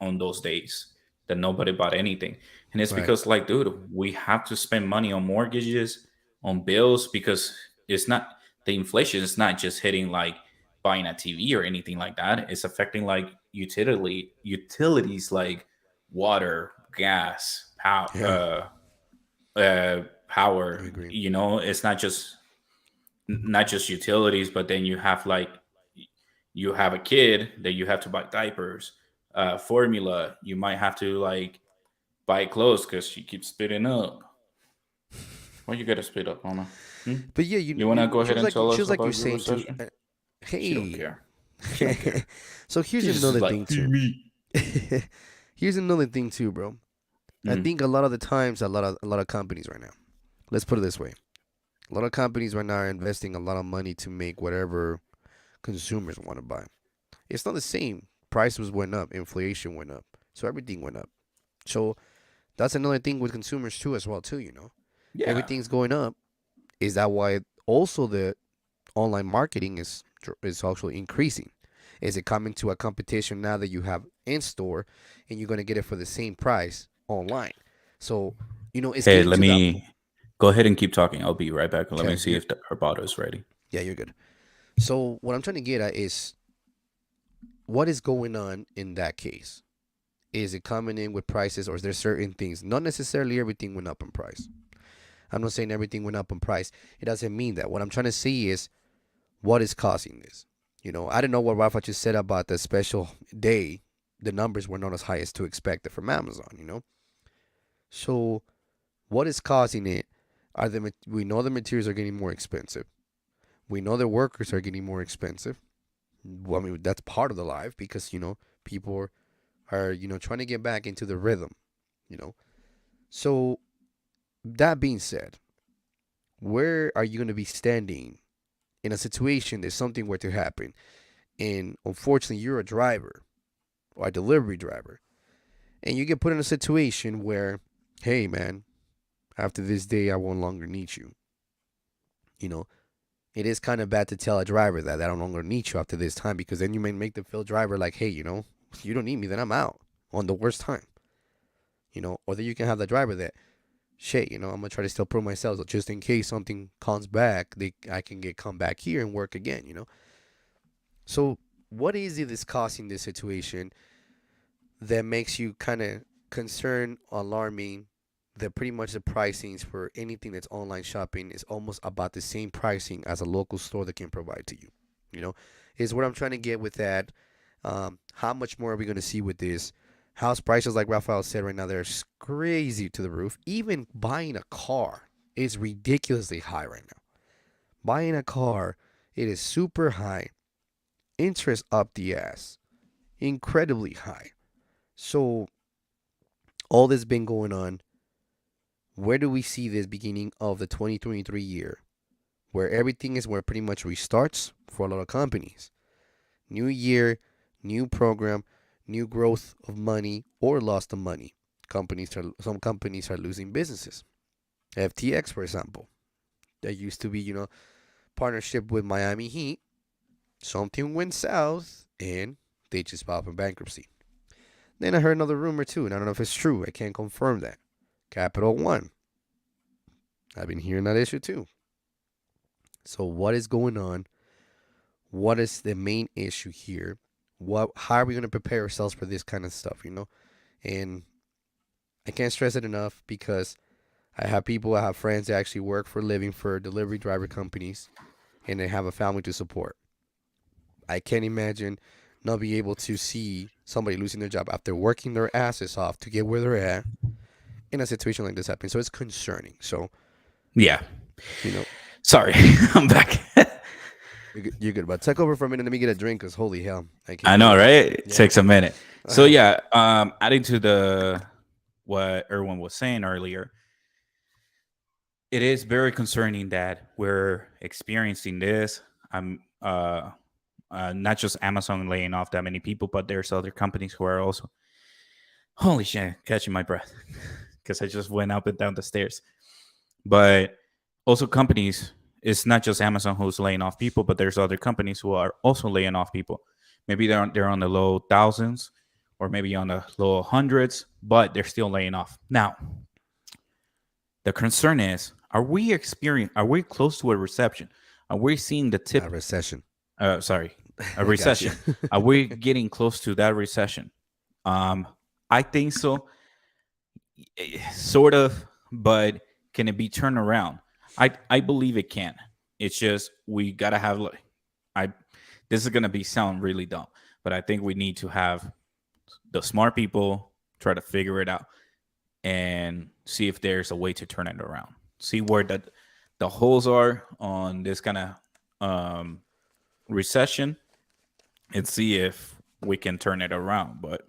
on those days that nobody bought anything. And it's because dude, we have to spend money on mortgages, on bills, because it's not, the inflation is not just hitting buying a TV or anything like that. It's affecting utilities like water, gas, power. It's not just utilities, but then you have you have a kid that you have to buy diapers, formula. You might have to buy clothes because she keeps spitting up. Why you gotta spit up, Mama? But yeah, you want to go ahead and tell us about you're saying too. Hey, she don't care. She don't care. So here's another thing too. Here's another thing too, bro. I think a lot of the times, a lot of companies right now, let's put it this way, a lot of companies right now are investing a lot of money to make whatever consumers want to buy. It's not the same. Prices went up, inflation went up, so everything went up. So that's another thing with consumers too, as well too. Yeah. Everything's going up. Is that why also the online marketing is actually increasing? Is it coming to a competition now that you have in store, and you're gonna get it for the same price online? So it's hey, let me go ahead and keep talking. I'll be right back. Let me see if her bottle is ready. Yeah, you're good. So what I'm trying to get at is what is going on in that case. Is it coming in with prices, or is there certain things? Not necessarily everything went up in price. I'm not saying everything went up in price. It doesn't mean that. What I'm trying to see is what is causing this. I don't know what Rafa just said about the special day. The numbers were not as high as to expect it from Amazon. So what is causing it? We know the materials are getting more expensive. We know the workers are getting more expensive. Well, I mean, that's part of the life because, people are trying to get back into the rhythm, So that being said, where are you going to be standing in a situation that something were to happen? And unfortunately, you're a driver or a delivery driver, and you get put in a situation where, hey, man, after this day, I won't longer need you. It is kind of bad to tell a driver that I don't longer need you after this time, because then you may make the field driver like, hey, you don't need me, then I'm out on the worst time. Or then you can have the driver that, shit, I'm going to try to still prove myself, so just in case something comes back, I can come back here and work again, So what is it that's causing this situation that makes you kind of concerned, alarming, that pretty much the pricings for anything that's online shopping is almost about the same pricing as a local store that can provide to you? Is what I'm trying to get with that. How much more are we going to see with this? House prices, like Rafael said right now, they're crazy to the roof. Even buying a car is ridiculously high right now. Buying a car, it is super high. Interest up the ass. Incredibly high. So, all this been going on. Where do we see this beginning of the 2023 year? Where everything is where pretty much restarts for a lot of companies. New year, new program, new growth of money or loss of money. Some companies are losing businesses. FTX, for example, that used to be, partnership with Miami Heat. Something went south and they just filed for bankruptcy. Then I heard another rumor too, and I don't know if it's true. I can't confirm that. Capital One. I've been hearing that issue too. So what is going on? What is the main issue here? How are we going to prepare ourselves for this kind of stuff, And I can't stress it enough, because I have friends that actually work for a living for delivery driver companies, and they have a family to support. I can't imagine not being able to see somebody losing their job after working their asses off to get where they're at in a situation like this happening. So it's concerning. So, yeah. Sorry, I'm back. You're good, but take over for a minute. Let me get a drink, because holy hell. I know, right? It takes a minute. So, yeah, adding to what Erwin was saying earlier, it is very concerning that we're experiencing this. Not just Amazon laying off that many people, but there's other companies who are also, holy shit, catching my breath because I just went up and down the stairs. But also companies, it's not just Amazon who's laying off people, but there's other companies who are also laying off people. Maybe they're on the low thousands, or maybe on the low hundreds, but they're still laying off. Now, the concern is, are we close to a recession? Are we seeing the tip? A recession. A recession. Are we getting close to that recession? I think so, sort of, but can it be turned around? I believe it can. It's just we gotta have this is gonna sound really dumb, but I think we need to have the smart people try to figure it out and see if there's a way to turn it around. See where the holes are on this kind of recession, and see if we can turn it around. But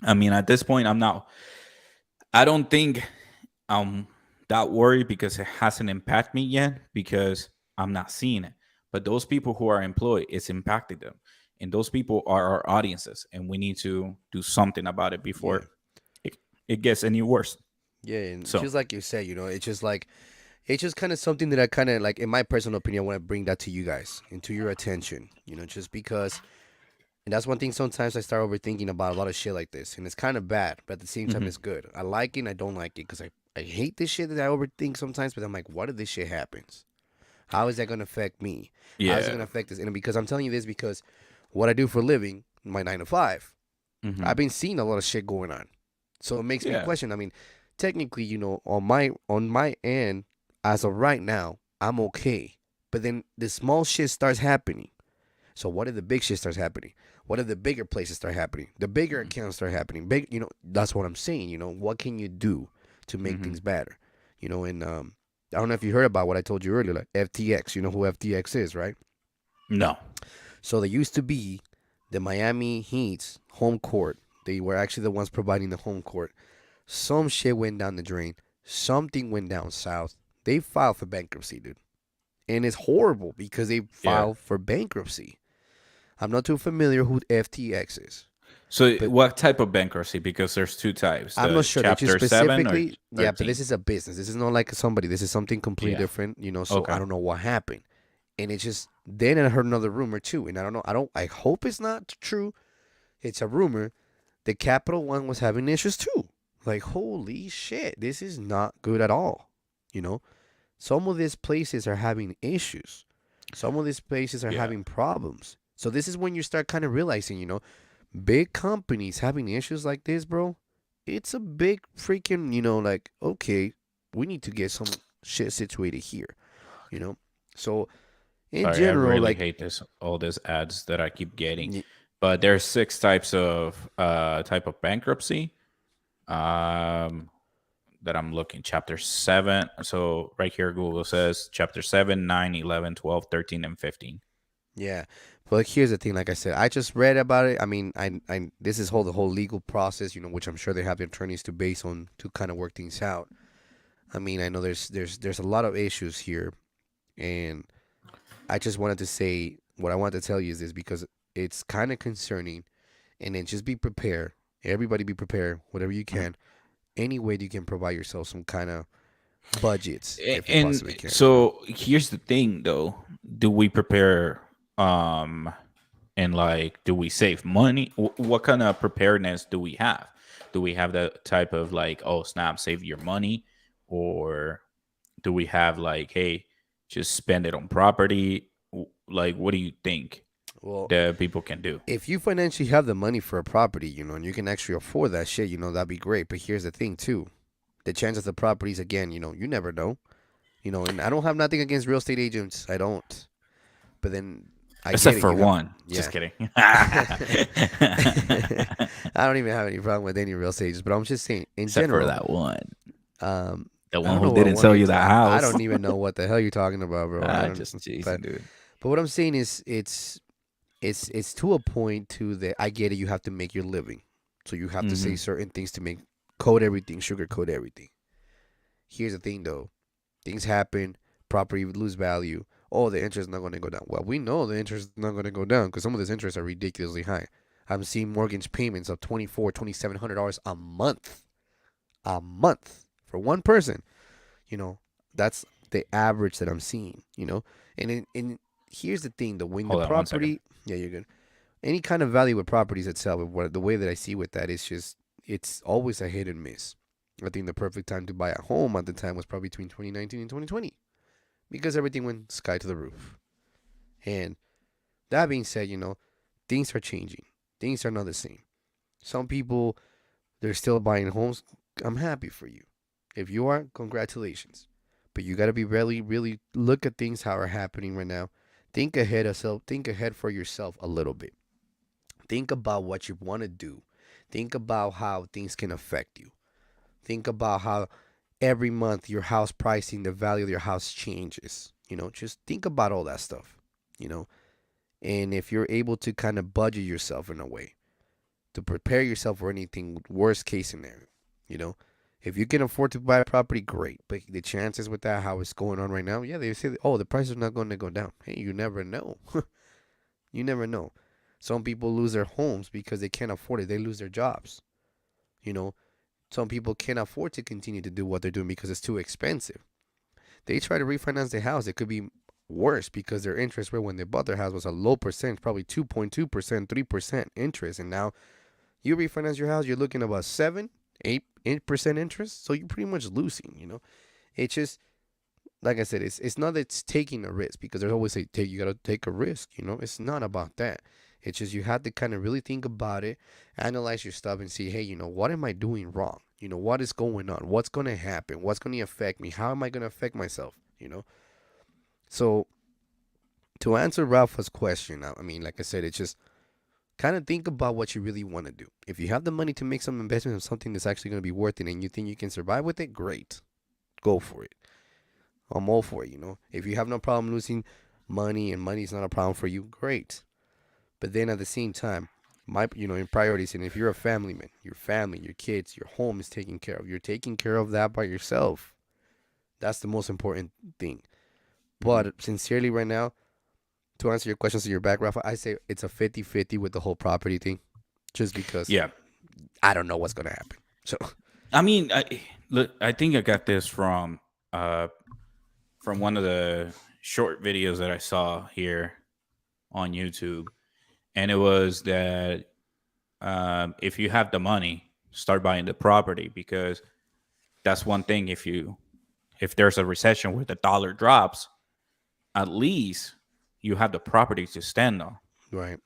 I mean, at this point, I don't think I'm that worried, because it hasn't impacted me yet, because I'm not seeing it. But those people who are employed, it's impacted them. And those people are our audiences, and we need to do something about it before it gets any worse. Yeah, and just like you said, it's just kind of something that I kind of like, in my personal opinion, I want to bring that to you guys and to your attention, just because. And that's one thing sometimes I start overthinking about a lot of shit like this. And it's kind of bad, but at the same time, it's good. I like it and I don't like it, because I hate this shit that I overthink sometimes, but I'm like, what if this shit happens? How is that going to affect me? Yeah. How is it going to affect this? And because I'm telling you this, because what I do for a living, my 9 to 5, Mm-hmm. I've been seeing a lot of shit going on. So it makes me Yeah. question. I mean, technically, on my end, as of right now, I'm okay. But then the small shit starts happening. So what if the big shit starts happening? What if the bigger places start happening? The bigger accounts start happening. That's what I'm saying. What can you do to make Mm-hmm. things better? And I don't know if you heard about what I told you earlier, like FTX. You know who FTX is, right? No. So they used to be the Miami Heat's home court. They were actually the ones providing the home court. Some shit went down the drain. Something went down south. They filed for bankruptcy, dude. And it's horrible because they Yeah. filed for bankruptcy. I'm not too familiar who FTX is, So but what type of bankruptcy? Because there's two types: I'm not the sure. They just Chapter 7 or specifically, yeah, but 13. this is a business. This is not like somebody. This is something completely Yeah. different, so Okay. I don't know what happened. And it's just, then I heard another rumor too. And I don't know. I hope it's not true. It's a rumor. The Capital One was having issues too. Like, holy shit, this is not good at all. You know, some of these places are having issues. Some of these places are Yeah. having problems. So this is when you start kind of realizing, big companies having issues like this, bro. It's a big freaking, like, okay, we need to get some shit situated here, you know. So in Sorry, I general, really like, hate all these ads that I keep getting. But there's 6 types of type of bankruptcy. Um that I'm looking. Chapter 7. So right here Google says chapter 7, 9, 11, 12, 13, and 15. yeah. But here's the thing, like I said, I just read about it. I mean, I this is the whole legal process, which I'm sure they have the attorneys to base on to kind of work things out. I mean, I know there's a lot of issues here, and I just wanted to say what I wanted to tell you is this because it's kind of concerning, and then just be prepared. Everybody be prepared, whatever you can, any way you can provide yourself some kind of budgets if you And possibly can. so here's the thing though. Do we prepare and like do we save money? What kind of preparedness do we have? Do we have that type of like, oh snap, save your money? Or do we have like, hey, just spend it on property? Like, what do you think Well, that people can do? if you financially have the money for a property, and you can actually afford that shit, that'd be great. But here's the thing too. The chances of the properties again, you never know. And I don't have nothing against real estate agents. I don't. But then I get Except it. for You have, one. yeah. Just kidding. I don't even have any problem with any real estate agents, but I'm just saying in Except for general. that one. Um, The I one don't know who what didn't one sell you're you the talking. I house. don't even know what the hell you're talking about, bro. I don't. Just But teasing, dude. but what I'm saying is, it's to a point to that I get it. You have to make your living, so you have to say certain things to make code everything, sugarcoat everything. Here's the thing, though. Things happen. Property would lose value. Oh, the interest is not going to go down. Well, we know the interest is not going to go down because some of these interests are ridiculously high. I'm seeing mortgage payments of $2,700 a month. A month for one person. That's the average that I'm seeing. And here's the thing: when the Hold on 1 second. property, yeah, you're good. Any kind of value with properties itself, the way that I see with that is just it's always a hit and miss. I think the perfect time to buy a home at the time was probably between 2019 and 2020 because everything went sky to the roof. And that being said, things are changing. Things are not the same. Some people, they're still buying homes. I'm happy for you. If you are, congratulations. But you got to be really, really look at things how are happening right now. Think ahead Think ahead for yourself a little bit. Think about what you want to do. Think about how things can affect you. Think about how every month your house pricing, the value of your house changes. Just think about all that stuff. You know, and if you're able to kind of budget yourself in a way to prepare yourself for anything worst case scenario, if you can afford to buy a property, great. But the chances with that, how it's going on right now, yeah, they say, oh, the price is not going to go down. Hey, you never know. You never know. Some people lose their homes because they can't afford it. They lose their jobs. You know, some people can't afford to continue to do what they're doing because it's too expensive. They try to refinance their house. It could be worse because their interest rate when they bought their house was a low percent, probably 2.2%, 3% interest. And now you refinance your house, you're looking about 7, 8% interest. So you're pretty much losing. It's just, like I said, it's not that it's taking a risk because there's always you got to take a risk. It's not about that. It's just you have to kind of really think about it, analyze your stuff, and see, hey, what am I doing wrong? What is going on? What's going to happen? What's going to affect me? How am I going to affect myself? So to answer Rafa's question, I mean, like I said, it's just kind of think about what you really want to do. If you have the money to make some investment in something that's actually going to be worth it and you think you can survive with it, great. Go for it. I'm all for it, If you have no problem losing money and money is not a problem for you, great. But then at the same time, in priorities, and if you're a family man, your family, your kids, your home is taken care of. You're taking care of that by yourself. That's the most important thing. But sincerely right now, to answer your questions in your back, Rafa, I say it's a 50-50 with the whole property thing. Just because I don't know what's going to happen. So, I mean, I think I got this from one of the short videos that I saw here on YouTube. And it was that if you have the money, start buying the property, because that's one thing. If there's a recession where the dollar drops, at least you have the property to stand on. Right.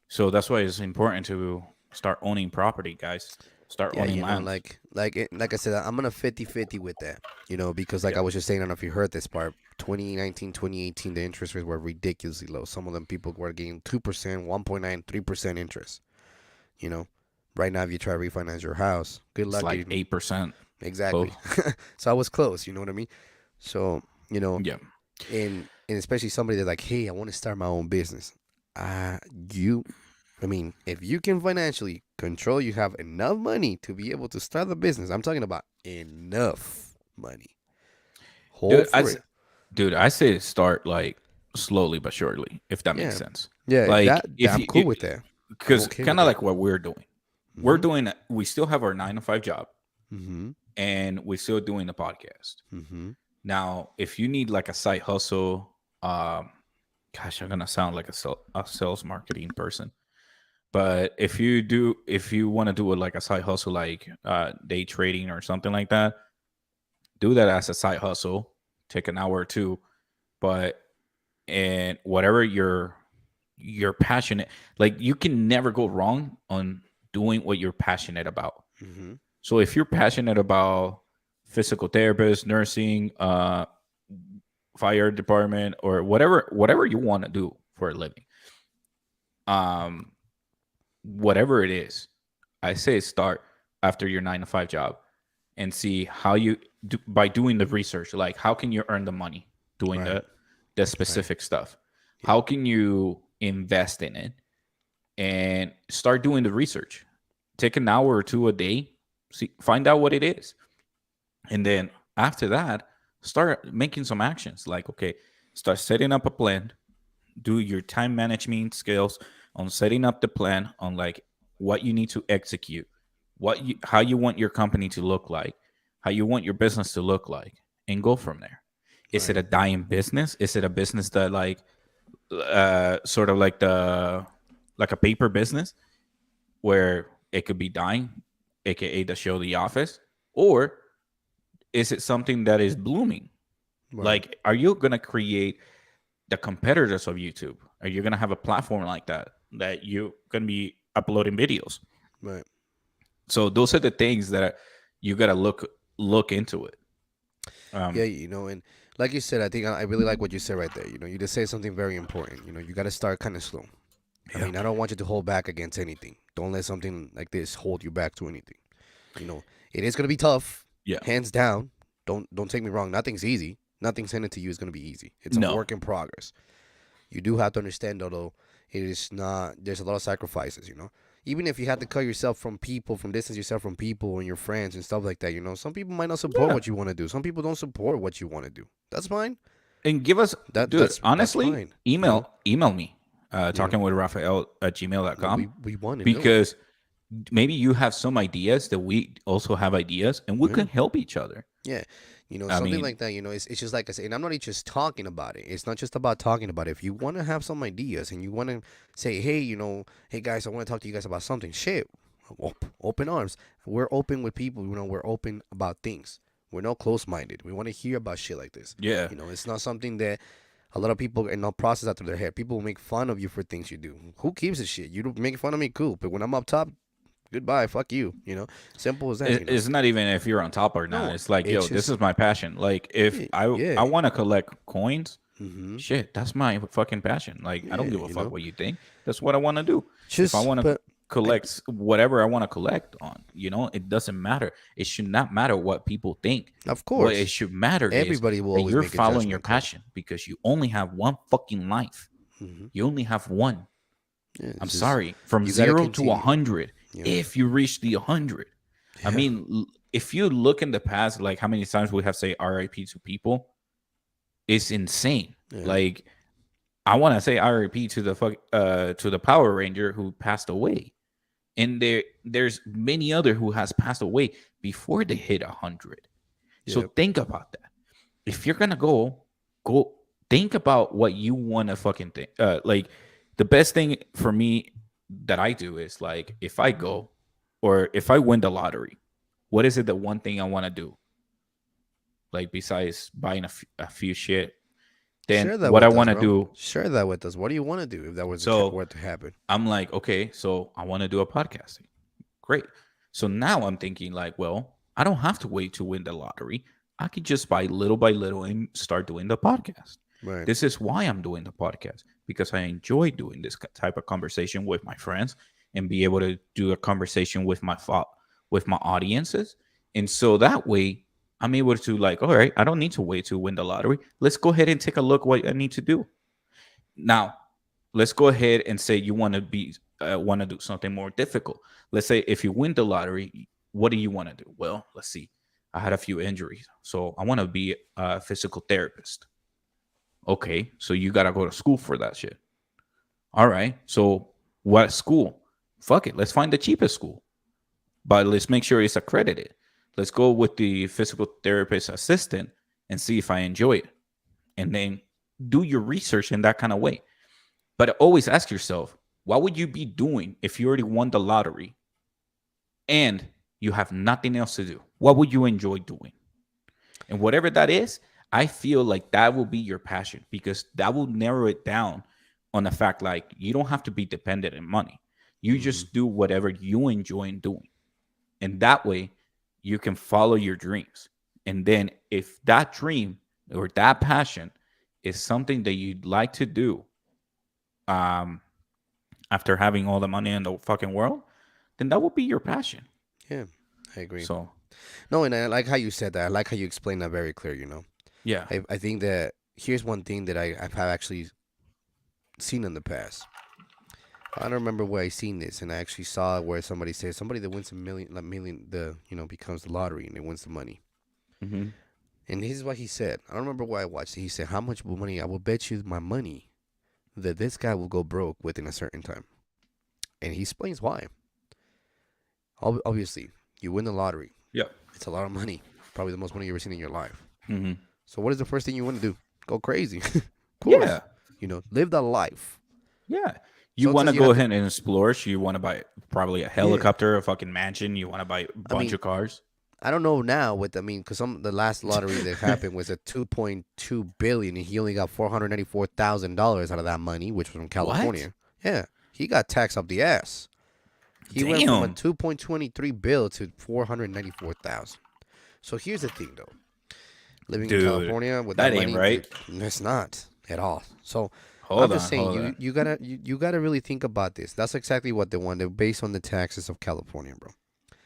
So that's why it's important to start owning property, guys. Start owning land. Like I said, I'm going to 50-50 with that, because I was just saying, I don't know if you heard this part, 2019, 2018, the interest rates were ridiculously low. Some of them people were getting 2%, 1.9, 3% interest. Right now, if you try to refinance your house, good luck. It's like 8%. Exactly. So I was close. You know what I mean? So, yeah. And especially somebody that's like, hey, I want to start my own business. If you can financially control, you have enough money to be able to start the business. I'm talking about enough money. Dude, I say start like slowly but surely, if that makes sense. Yeah, like I'm cool with that. Because kind of like what we're doing. Mm-hmm. We still have our 9-to-5 job, and we're still doing the podcast. Now, if you need like a side hustle, gosh, I'm gonna sound like a sales marketing person. But if you want to do it like a side hustle, like day trading or something like that, do that as a side hustle. Take an hour or two, and whatever you're passionate, like you can never go wrong on doing what you're passionate about. So if you're passionate about physical therapist, nursing, fire department, or whatever you want to do for a living, whatever it is, I say start after your 9-to-5 job and see how you do by doing the research. Like, how can you earn the money doing the specific stuff? How can you invest in it? And start doing the research. Take an hour or two a day, find out what it is. And then after that, start making some actions. Like, okay, start setting up a plan, do your time management skills on setting up the plan, on like what you need to execute, how you want your company to look like, how you want your business to look like, and go from there. Is it a dying business? Is it a business that like sort of like a paper business where it could be dying, aka the show The Office? Or is it something that is blooming? Like, are you gonna create the competitors of YouTube? Are you gonna have a platform like that you're gonna be uploading videos? Right. So those are the things that you gotta look into it. And like you said, I think I really like what you said right there. You just said something very important. You got to start kind of slow. I mean, I don't want you to hold back against anything. Don't let something like this hold you back to anything. It is gonna be tough. Yeah, hands down. Don't take me wrong. Nothing's easy. Nothing handed to you is gonna be easy. It's a work in progress. You do have to understand, although it is not. There's a lot of sacrifices. Even if you have to cut yourself from people, distance yourself from people and your friends and stuff like that, some people might not support what you want to do. Some people don't support what you want to do. That's fine. And give us honestly, email me, talkingwithrafael@gmail.com. We want to because maybe you have some ideas that we also have ideas, and we can help each other. Yeah. Something like that, it's just like I say, and I'm not just talking about it. It's not just about talking about it. If you want to have some ideas and you want to say, hey, hey guys, I want to talk to you guys about something, shit, open arms. We're open with people, we're open about things. We're not close-minded. We want to hear about shit like this. Yeah. It's not something that A lot of people in no process out through their head. People will make fun of you for things you do. Who gives a shit? You don't make fun of me, cool. But when I'm up top, goodbye, fuck you. Simple as that. It's not even if you're on top or not. No, It's like, it's yo, this just is my passion. Like, if I yeah. want to collect coins, Mm-hmm. shit, that's my fucking passion. Like, I don't Yeah, give a fuck what you think. That's what I want to do. If I Just want to but collect whatever I want to collect on, it doesn't matter. It should not matter what people think. of What it course, should matter is everybody will that always you're make a following your judgment call. passion because you only have one fucking life. Mm-hmm. You only have one. Yeah, I'm it's just sorry. From you gotta 0 to continue. 100, if you reach the 100, I Yeah. mean, if you look in the past, like how many times we have say RIP to people, it's insane. Yeah. Like, I want to say RIP to the Power Ranger who passed away, and there's many other who has passed away before they hit 100. So Yep. think about that. If you're gonna go think about what you want to fucking think. Like, the best thing for me that I do is, like, if I go or if I win the lottery, what is it the one thing I want to do? Like, besides buying a few shit, then Share that what I with us, want to bro. do. Share that with us. What do you want to do if that was So to happen? I'm like, okay, so I want to do a podcasting. Great. So now I'm thinking, like, well, I don't have to wait to win the lottery. I could just buy little by little and start doing the podcast. Right. This is why I'm doing the podcast, because I enjoy doing this type of conversation with my friends and be able to do a conversation with my audiences. And so that way I'm able to, like, all right, I don't need to wait to win the lottery. Let's go ahead and take a look what I need to do. Now, let's go ahead and say you want to do something more difficult. Let's say if you win the lottery, what do you want to do? Well, let's see. I had a few injuries, so I want to be a physical therapist. Okay, so you got to go to school for that shit. All right, so what school? Fuck it, let's find the cheapest school, but let's make sure it's accredited. Let's go with the physical therapist assistant and see if I enjoy it, and then do your research in that kind of way. But always ask yourself, what would you be doing if you already won the lottery and you have nothing else to do? What would you enjoy doing? And whatever that is, I feel like that will be your passion, because that will narrow it down on the fact, like, you don't have to be dependent on money. You just do whatever you enjoy in doing. And that way you can follow your dreams. And then if that dream or that passion is something that you'd like to do, after having all the money in the fucking world, then that will be your passion. Yeah, I agree. So No, and I like how you said that. I like how you explained that very clear. yeah. I think that here's one thing that I've actually seen in the past. I don't remember where I seen this, and I actually saw where somebody said somebody that wins becomes the lottery and it wins the money. Mm-hmm. And this is what he said. I don't remember where I watched it. He said, "How much money? I will bet you my money that this guy will go broke within a certain time." And he explains why. Obviously, you win the lottery. Yeah. It's a lot of money. Probably the most money you've ever seen in your life. Mm-hmm. So what is the first thing you want to do? Go crazy. Of course. Yeah. Live the life. Yeah. You want to go ahead and explore. So you want to buy probably a helicopter, a fucking mansion. You want to buy a bunch of cars. I don't know now because the last lottery that happened was at $2.2 billion, and he only got $494,000 out of that money, which was from California. What? Yeah, he got taxed up the ass. He went from a 2.23 bill to 494,000. So here's the thing, though. Living in California with that money, ain't right. It's not at all. So I'm just saying, you gotta really think about this. That's exactly what they wanted, based on the taxes of California, bro.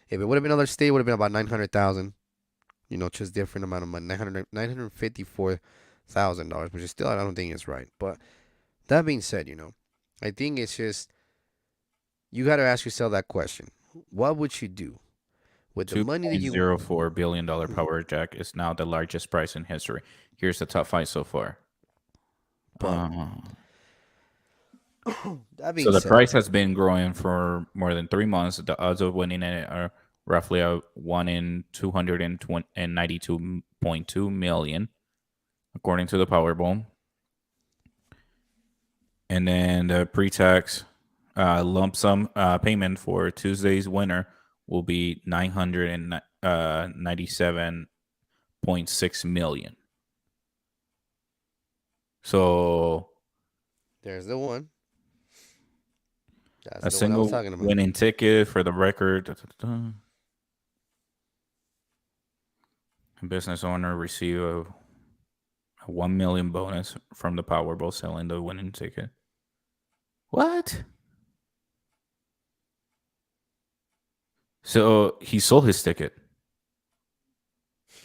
If it would have been another state, it would have been about 900,000. Just different amount of money, $954,000, which is still, I don't think it's right. But that being said, I think it's just, you got to ask yourself that question: what would you do with the money that you? $2.04 billion Power Jack is now the largest price in history. Here's the top 5 so far. That being So the said, price has been growing for more than 3 months. The odds of winning it are roughly 1 in 292.2 million, according to the Powerball. And then the pre-tax lump sum payment for Tuesday's winner will be 997.6 million. So There's the one. That's a the one I was single talking about. winning ticket for the record. A business owner receive a 1 million bonus from the Powerball selling the winning ticket. What? So he sold his ticket,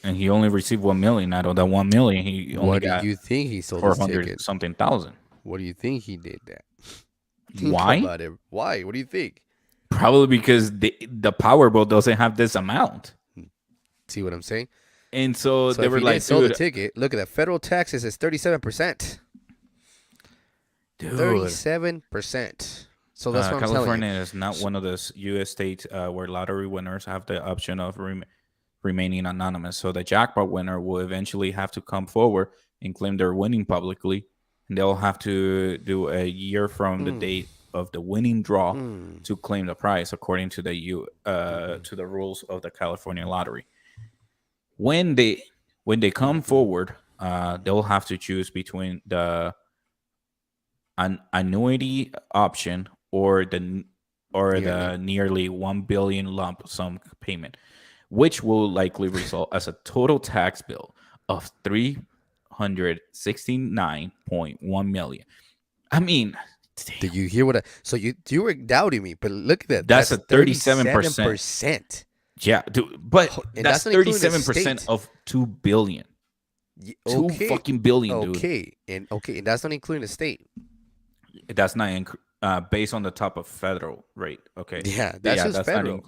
and he only received 1 million. Out of that 1 million, he only What do got you think he sold his 400 ticket? something thousand. What do you think he did that? Think Why? about it. Why? What do you think? Probably because the Powerball doesn't have this amount. See what I'm saying? And so they if were he like, didn't sell the dude, ticket, look at that. Federal taxes is 37%. dude, 37%. So that's what I'm telling California you. is not one of those U.S. states where lottery winners have the option of remaining anonymous. So the jackpot winner will eventually have to come forward and claim they're winning publicly, and they'll have to do a year from the date of the winning draw to claim the prize, according to the to the rules of the California lottery. When they come forward, they'll have to choose between the an annuity option or the nearly 1 billion lump sum payment, which will likely result as a total tax bill of 369.1 million. I mean, did you hear what I, so you were doubting me, but look at that. That's a 37%. Yeah, dude, but that's 37% of 2 billion. Okay. 2 fucking billion, dude. Okay, and that's not including the state. That's not based on the top of federal rate. Okay. Yeah, that's just federal.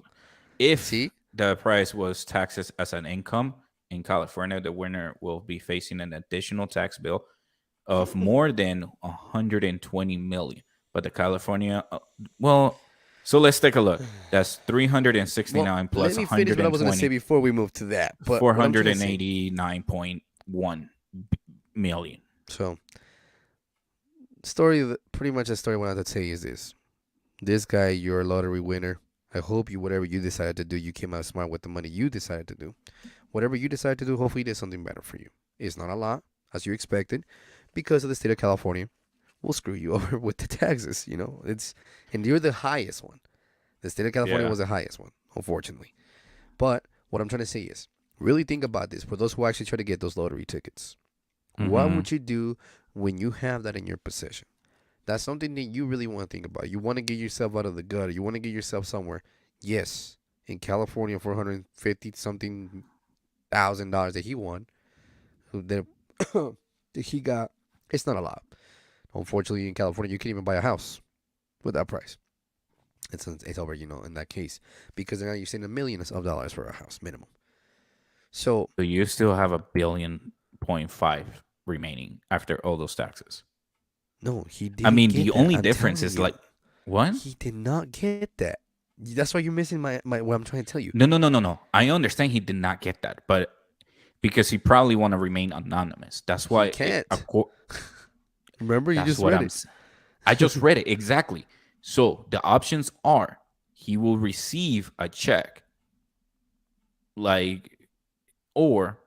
If the price was taxed as an income in California, the winner will be facing an additional tax bill of more than 120 million. But the California, so let's take a look. That's 369 plus 120. Let me finish what I was going to say before we move to that. But 489.1 million. So, pretty much the story I wanted to tell you is this. This guy, you're a lottery winner. I hope whatever you decided to do, you came out smart with the money you decided to do. Whatever you decided to do, hopefully there's something better for you. It's not a lot, as you expected, because of the state of California will screw you over with the taxes, and you're the highest one. The state of California was the highest one, unfortunately. But what I'm trying to say is, really think about this for those who actually try to get those lottery tickets. Mm-hmm. What would you do when you have that in your possession? That's something that you really want to think about. You want to get yourself out of the gutter. You want to get yourself somewhere. Yes, in California, $450-something thousand that he won, that he got, it's not a lot. Unfortunately, in California, you can't even buy a house with that price. It's over, in that case, because now you're saying $1 million for a house minimum. So you still have $1.5 billion remaining after all those taxes. No, he didn't. I mean, the only difference is like, what? He did not get that. That's why you're missing my what I'm trying to tell you. No. I understand he did not get that, but because he probably want to remain anonymous. That's why he can't. Remember, you just read it. I just read it exactly. So the options are: he will receive a check, or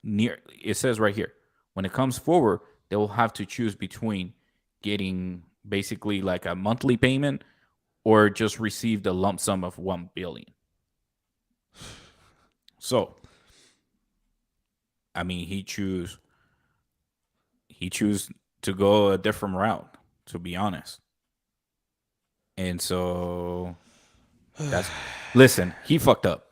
near. It says right here, when it comes forward, they will have to choose between getting basically like a monthly payment or just receive the lump sum of 1 billion. So, I mean, he choose to go a different route, to be honest. And so listen, he fucked up.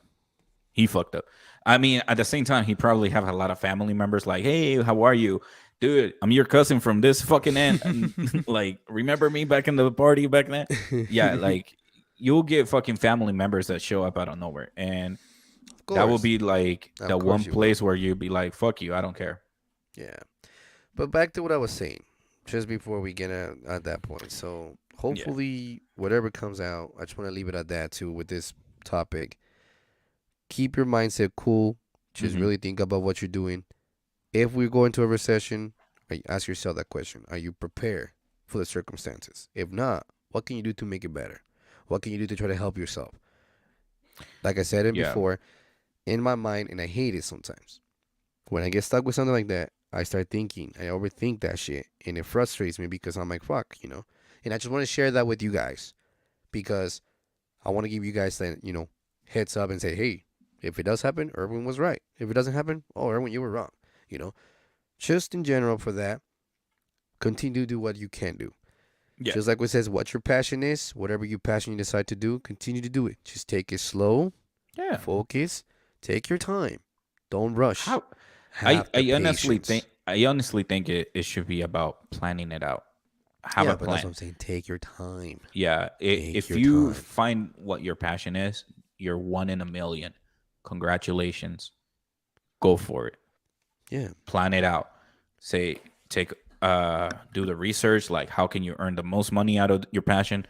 I mean, at the same time, he probably have a lot of family members like, hey, how are you? Dude, I'm your cousin from this fucking end. Like, remember me back in the party back then? Yeah, like, you'll get fucking family members that show up out of nowhere. And that will be like the one place where you'd be like, fuck you, I don't care. Yeah. But back to what I was saying, just before we get at that point. So, hopefully, whatever comes out, I just want to leave it at that, too, with this topic. Keep your mindset cool. Just really think about what you're doing. If we go into a recession, ask yourself that question. Are you prepared for the circumstances? If not, what can you do to make it better? What can you do to try to help yourself? Like I said before, in my mind, and I hate it sometimes, when I get stuck with something like that, I start thinking. I overthink that shit, and it frustrates me because I'm like, fuck, And I just want to share that with you guys because I want to give you guys that, heads up and say, hey, if it does happen, Erwin was right. If it doesn't happen, oh, Erwin, you were wrong. You know, just in general for that, continue to do what you can do. Yeah. Just like what says, what your passion is, whatever your passion you decide to do, continue to do it. Just take it slow. Yeah. Focus. Take your time. Don't rush. I honestly think it should be about planning it out. Have a plan. That's what I'm saying. Take your time. Yeah. If you find what your passion is, you're 1 in a million. Congratulations. Go for it. Yeah. Plan it out. Do the research, like how can you earn the most money out of your passion,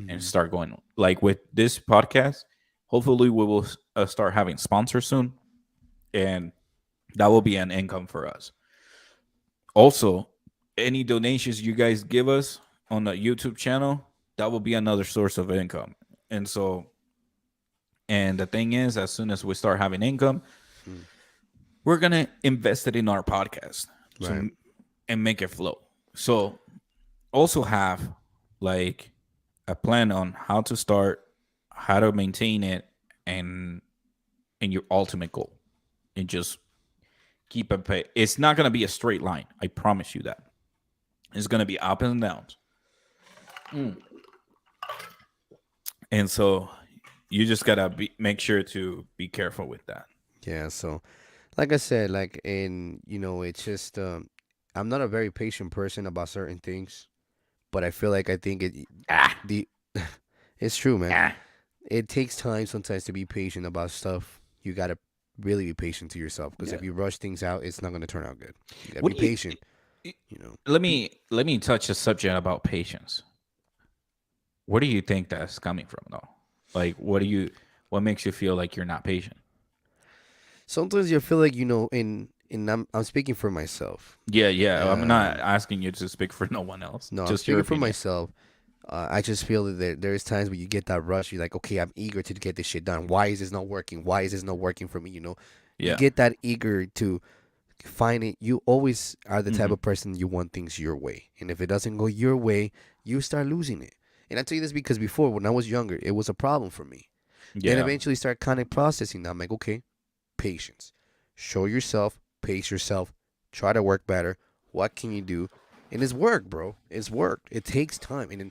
and start going. Like with this podcast, hopefully we will start having sponsors soon, and that will be an income for us. Also, any donations you guys give us on the YouTube channel, that will be another source of income. And the thing is, as soon as we start having income, we're going to invest it in our podcast and make it flow. So also have like a plan on how to start, how to maintain it, and your ultimate goal. And just keep it pay. It's not going to be a straight line. I promise you that. It's going to be up and downs. And so you just got to make sure to be careful with that. Yeah. So like I said, it's just, I'm not a very patient person about certain things, but I feel like I think it's true, man. It takes time sometimes to be patient about stuff. You got to really be patient to yourself, because if you rush things out, it's not going to turn out good. You got to be patient. Let me touch a subject about patience. Where do you think that's coming from, though? Like, what makes you feel like you're not patient? Sometimes you feel like, and I'm speaking for myself. Yeah. I'm not asking you to speak for no one else. No, just speaking for myself. I just feel that there's times where you get that rush. You're like, okay, I'm eager to get this shit done. Why is this not working? Why is this not working for me? You get that eager to find it. You always are the type of person you want things your way. And if it doesn't go your way, you start losing it. And I tell you this because before, when I was younger, it was a problem for me. Yeah. Then eventually start kind of processing that. I'm like, okay, patience. Show yourself, pace yourself, try to work better. What can you do? And it's work, bro. It's work. It takes time. And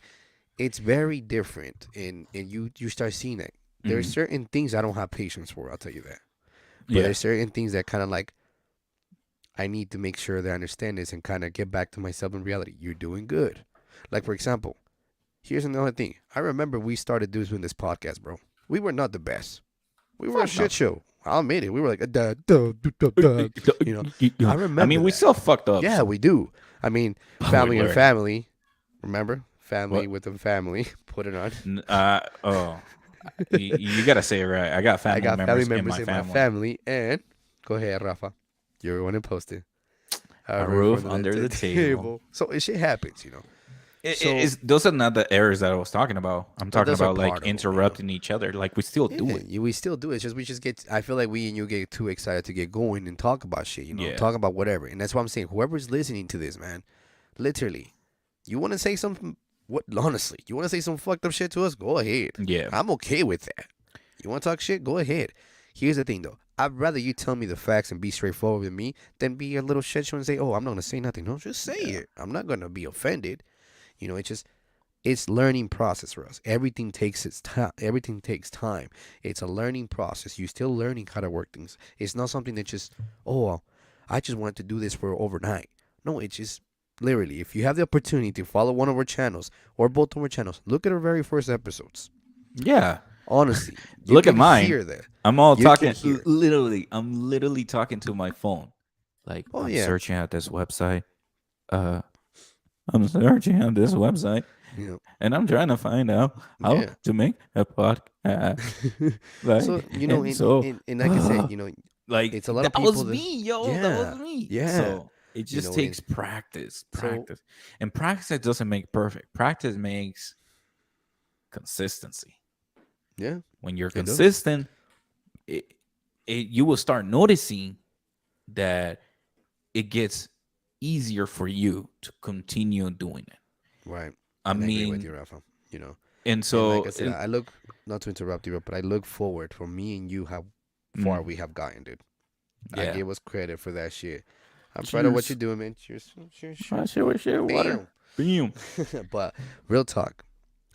it's very different, and you start seeing it. There's certain things I don't have patience for, I'll tell you that. But there's certain things that kind of like, I need to make sure that I understand this and kind of get back to myself in reality. You're doing good. Like, for example, here's another thing. I remember we started doing this podcast, bro. We were not the best. We were a shit show. I'll admit it. We were like, I remember. I mean, we still fucked up. Yeah, we do. I mean, family and family. Remember? Family with a family. Put it on. You gotta say it right. I got family members in my family. And go ahead, Rafa. You're the one who posted. A roof under the table. So shit happens, Those are not the errors that I was talking about. I'm talking about like interrupting each other. Like we still do it. We still do it. It's just we just get. I feel like we and you get too excited to get going and talk about shit. Talk about whatever. And that's why I'm saying, whoever's listening to this, man, literally, you want to say something. Honestly, you want to say some fucked up shit to us? Go ahead. Yeah. I'm okay with that. You want to talk shit? Go ahead. Here's the thing, though. I'd rather you tell me the facts and be straightforward with me than be a little shit show and say, oh, I'm not going to say nothing. No, just say it. I'm not going to be offended. It's learning process for us. Everything takes its time. Everything takes time. It's a learning process. You're still learning how to work things. It's not something that just, I just want to do this for overnight. No, it's just, literally, if you have the opportunity to follow one of our channels or both of our channels, look at our very first episodes. Yeah. Honestly. Look at mine. Hear that. I'm literally talking to my phone. Like, I'm searching at this website. And I'm trying to find out how to make a podcast. So, and like I said, like, it's a lot of people. That was me, yo. Yeah, that was me. Yeah. So it just takes practice. And practice doesn't make perfect. Practice makes consistency. Yeah. When you're consistent, you will start noticing that it gets easier for you to continue doing it. Right. I And I agree with mean, you, Rafa. You know, and and like I so, said, I look, not to interrupt you, but I look forward for me and you how far we have gotten, dude. I yeah. give us credit for that shit. I'm proud of what you're Cheers. doing, man. Cheers. Cheers. Cheers. Shit, water. Bam. Bam. But real talk,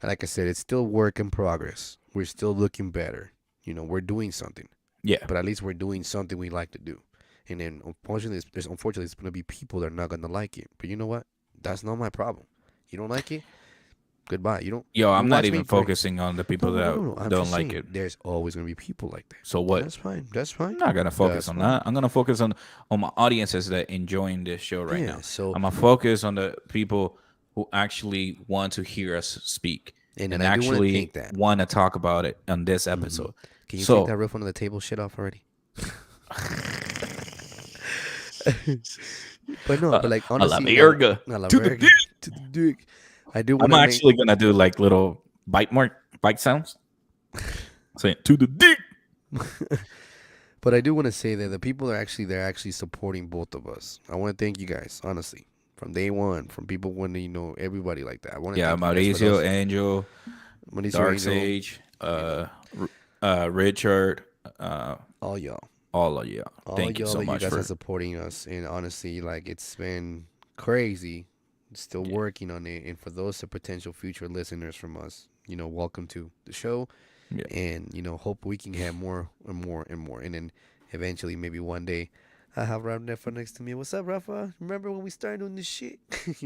like I said, it's still work in progress. We're still looking better. You know, we're doing something, Yeah. but at least we're doing something we like to do. And then unfortunately, there's going to be people that are not going to like it. But you know what? That's not my problem. You don't like it? Goodbye. You don't. Yo, You I'm not watch me. even Great. focusing on the No, people no, that no, no, no. I'm don't just like saying, it. there's always going to be people like that. So And what? that's fine. That's fine. I'm not gonna focus That's on fine. that. I'm gonna focus on my audiences that enjoying this show right Yeah. now. So, I'm gonna focus on the people who actually want to hear us speak and and I do want to actually think that. want to talk about it on this episode. Can you take So that roof under the table shit off already? But no, but like a la honestly, verga, a la to the verga, to the dick. I do I'm want to actually gonna do like little bite sounds. Saying to the dick. but I do want to say that the people are actually they're actually supporting both of us. I want to thank you guys, honestly, from day one, from people when everybody like that. I want to Yeah, thank you guys for Mauricio, those. Angel, Mauricio, Dark Angel, Sage, Richard, all y'all. all of you. All Thank you y'all so that you much guys are for. supporting us, and honestly, like it's been crazy. Still Yeah. working on it, and for those potential future listeners from us, welcome to the show, Yeah. and hope we can have more and more and more, and then eventually, maybe one day, I have Rafa next to me. What's up, Rafa? Remember when we started doing this shit? That is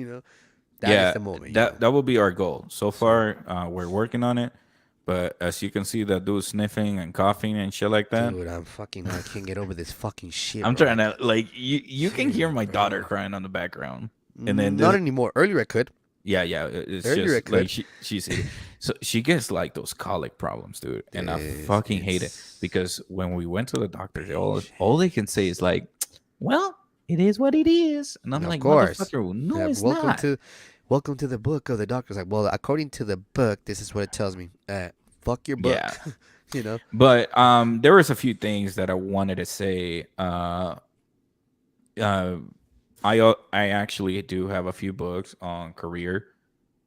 Yeah, the moment. that will be our goal. So far, we're working on it, but as you can see, that dude sniffing and coughing and shit like that. Dude, I can't get over this fucking shit. I'm Bro. trying to like you can hear my Bro. daughter crying on the background, and then Not anymore. Earlier I could. yeah, it's Earlier I just like could. she's so she gets like those colic problems, dude, and I fucking hate it because when we went to the doctor, all they can say is like, "Well, it is what it is," and I'm Of like, course. "Motherfucker, no, it's welcome not." welcome to the book of the doctor's like, well, according to the book, this is what it tells me. Fuck your book. Yeah. But there was a few things that I wanted to say. I actually do have a few books on career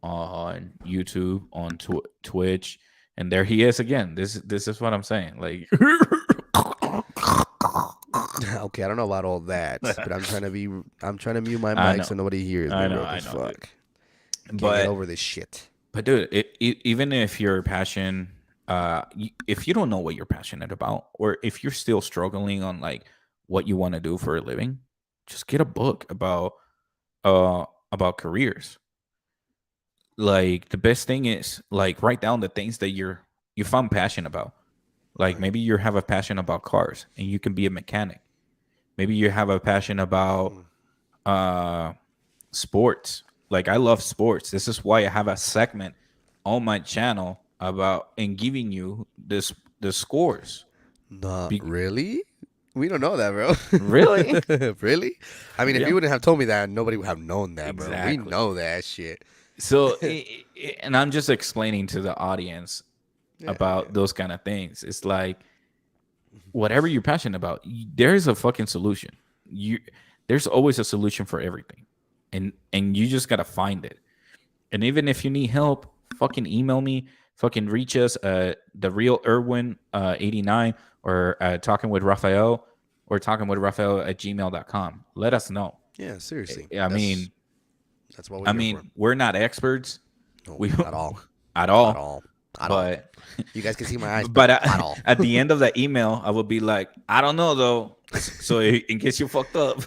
on YouTube, on Twitch, and there he is again. This is what I'm saying. Like Okay, I don't know about all that, but I'm trying to mute my mic so nobody hears me. I know, bro, I know, fuck. Can't but get over this shit. But dude, even if you're passionate, if you don't know what you're passionate about, or if you're still struggling on like what you want to do for a living, just get a book about careers. Like the best thing is like write down the things that you find passion about. Like maybe you have a passion about cars and you can be a mechanic. Maybe you have a passion about sports. Like I love sports. This is why I have a segment on my channel about and giving you the scores. Not really. We don't know that, bro. Really? Really? I mean, if you wouldn't have told me that, nobody would have known that, bro. Exactly. We know that shit. So, and I'm just explaining to the audience about those kind of things. It's like whatever you're passionate about, there's a fucking solution. There's always a solution for everything, and you just gotta find it. And even if you need help, fucking email me. Fucking reach us the real Irwin 89 or talking with Raphael or talking with Raphael at gmail.com. Let us know. Yeah, seriously. That's what we're for. We're not experts. No, we at all. At all. At all. At but all. You guys can see my eyes. But at all. At the end of the email, I would be like, I don't know though. So in case you fucked up,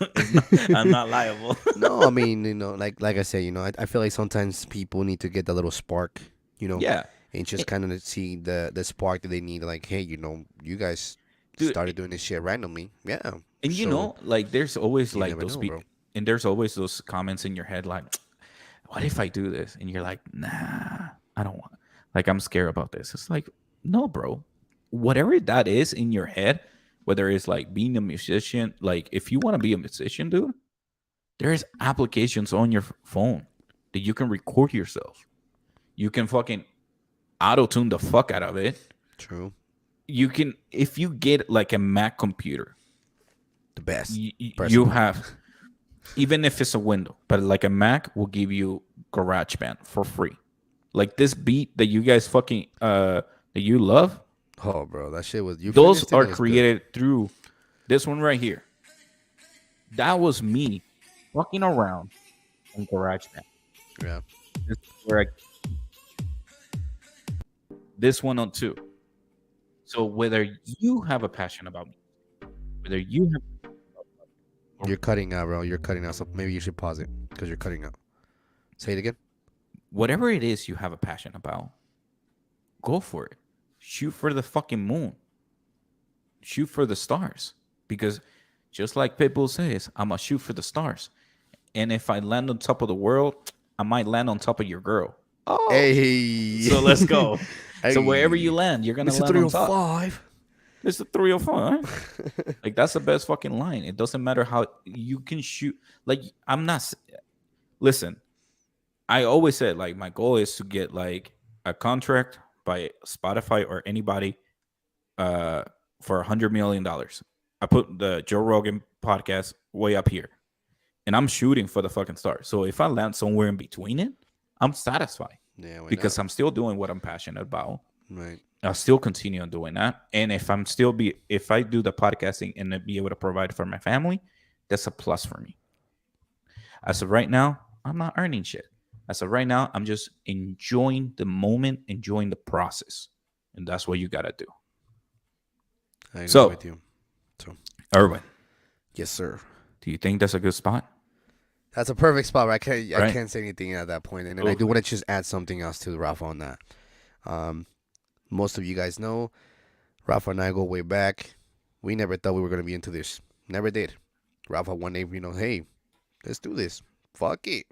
I'm not liable. No, I mean, like I said, I feel like sometimes people need to get the little spark, Yeah. And just kind of see the spark that they need. Like, hey, you guys started doing this shit randomly. Yeah. And like there's always like those people. And there's always those comments in your head like, what if I do this? And you're like, nah, I don't want. Like, I'm scared about this. It's like, no, bro. Whatever that is in your head, whether it's like being a musician, like if you want to be a musician, dude, there's applications on your phone that you can record yourself. You can fucking auto-tune the fuck out of it. True. You can, if you get like a Mac computer, the best. You have Even if it's a window, but like a Mac will give you GarageBand for free. Like this beat that you guys fucking that you love. Oh, bro, that shit was. You Those finished it, are it was created through this one right here. That was me fucking around in GarageBand. good. Yeah. This is where this one on two. So whether you have a passion about me, whether you have You're cutting out, bro. You're cutting out. So maybe you should pause it because you're cutting out. Say it again. whatever it is you have a passion about, go for it. Shoot for the fucking moon. Shoot for the stars. Because just like Pitbull says, I'm going to shoot for the stars. And if I land on top of the world, I might land on top of your girl. Oh. Hey. So let's go. Hey. So wherever you land, you're going to land on top. It's a 305. Like, that's the best fucking line. It doesn't matter how you can shoot. Like, I'm not. Listen, I always said, like, my goal is to get, like, a contract by Spotify or anybody for $100 million. I put the Joe Rogan podcast way up here. And I'm shooting for the fucking stars. So if I land somewhere in between it, I'm satisfied. Yeah, because I'm still doing what I'm passionate about. Right. I'll still continue on doing that. And if I do the podcasting and be able to provide for my family, that's a plus for me. As of right now, I'm not earning shit. As of right now, I'm just enjoying the moment, enjoying the process. And that's what you got to do. I agree with you. So, Erwin. Yes, sir. Do you think that's a good spot? That's a perfect spot. I can't say anything at that point. And then I do want to just add something else to Rafa on that. Most of you guys know, Rafa and I go way back. We never thought we were going to be into this. Never did. Rafa one day, hey, let's do this. Fuck it.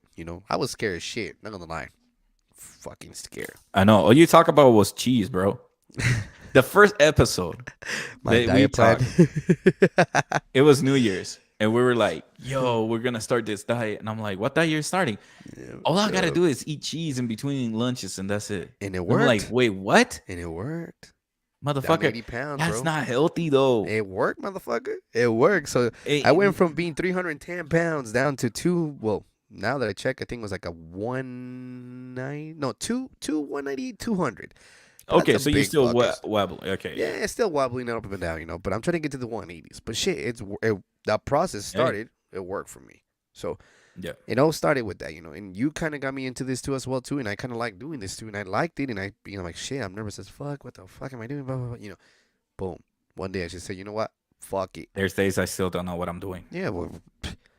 I was scared as shit. Not going to lie. Fucking scared. I know. All you talk about was cheese, bro. The first episode. My diet plan. It was New Year's. And we were like, yo, we're going to start this diet. And I'm like, what diet are you starting? Yeah, all I got to do is eat cheese in between lunches, and that's it. And it worked. I'm like, wait, what? And it worked. Motherfucker, 80 pounds, that's bro. Not healthy, though. It worked, motherfucker. It worked. So I went from being 310 pounds down to now that I check, I think it was like a 190, 200. Okay, so you're still wobbling. Okay. Yeah, it's still wobbling up and down, but I'm trying to get to the 180s. But shit, that process started. It worked for me. So yeah, it all started with that, and you kind of got me into this too as well too, and I kind of like doing this too, and I liked it, and I, like, shit, I'm nervous as fuck. What the fuck am I doing? Blah, blah, blah. Boom. One day I just said, you know what? Fuck it. There's days I still don't know what I'm doing. Yeah, well,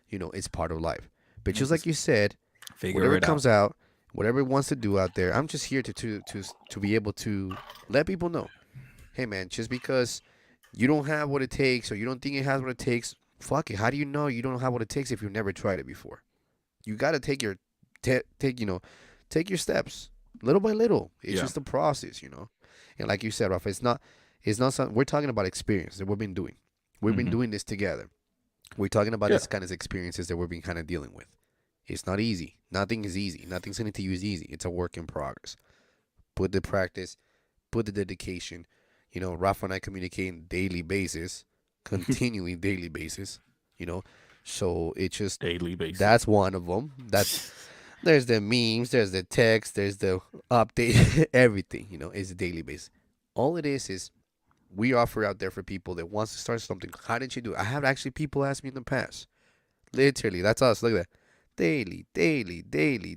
it's part of life. But just like you said, whatever it comes out, whatever it wants to do out there, I'm just here to be able to let people know, hey man, just because you don't have what it takes or you don't think it has what it takes, fuck it. How do you know you don't have what it takes if you've never tried it before? You got to take your steps little by little. It's just a process, And like you said, Rafa, it's not something. We're talking about experience that we've been doing. We've been doing this together. We're talking about this kind of experiences that we've been kind of dealing with. It's not easy. Nothing is easy. Nothing's going to use easy. It's a work in progress. Put the practice, put the dedication. Rafa and I communicate on daily basis, continuing daily basis. So it's just daily basis. That's one of them. There's the memes, there's the text, there's the update, everything. It's a daily basis. All it is we offer out there for people that wants to start something. How did you do it? I have actually people ask me in the past. Literally, that's us. Look at that. Daily.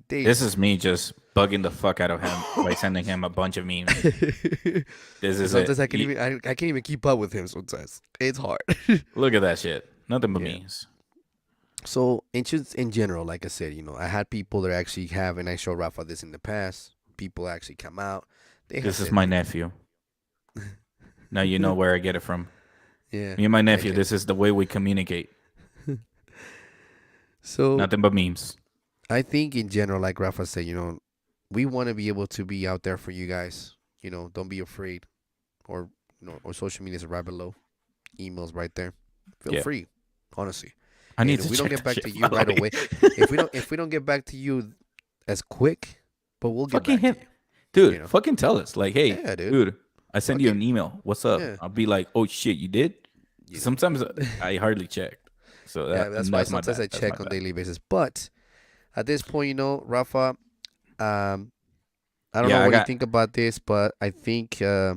This is me just bugging the fuck out of him by sending him a bunch of memes. This is sometimes I can't even keep up with him sometimes. It's hard. Look at that shit. Nothing but memes. So, in general, like I said, I had people that actually have, and I showed Rafa this in the past. People actually come out. This is my nephew. Now you know where I get it from. Yeah. Me and my nephew, this is the way we communicate. So nothing but memes. I think in general, like Rafa said, we want to be able to be out there for you guys. Don't be afraid, or or social media is right below, emails right there. Feel free, honestly. I need if to we check don't get back shit, to you right away, if we don't get back to you as quick, but we'll get back to you. Dude, fucking tell us. Like, hey, dude, I send you an email. What's up? Yeah. I'll be like, oh shit, you did? Sometimes I hardly check. So that's why sometimes I check on daily basis. But at this point, Rafa, I don't know what you think about this, but I think how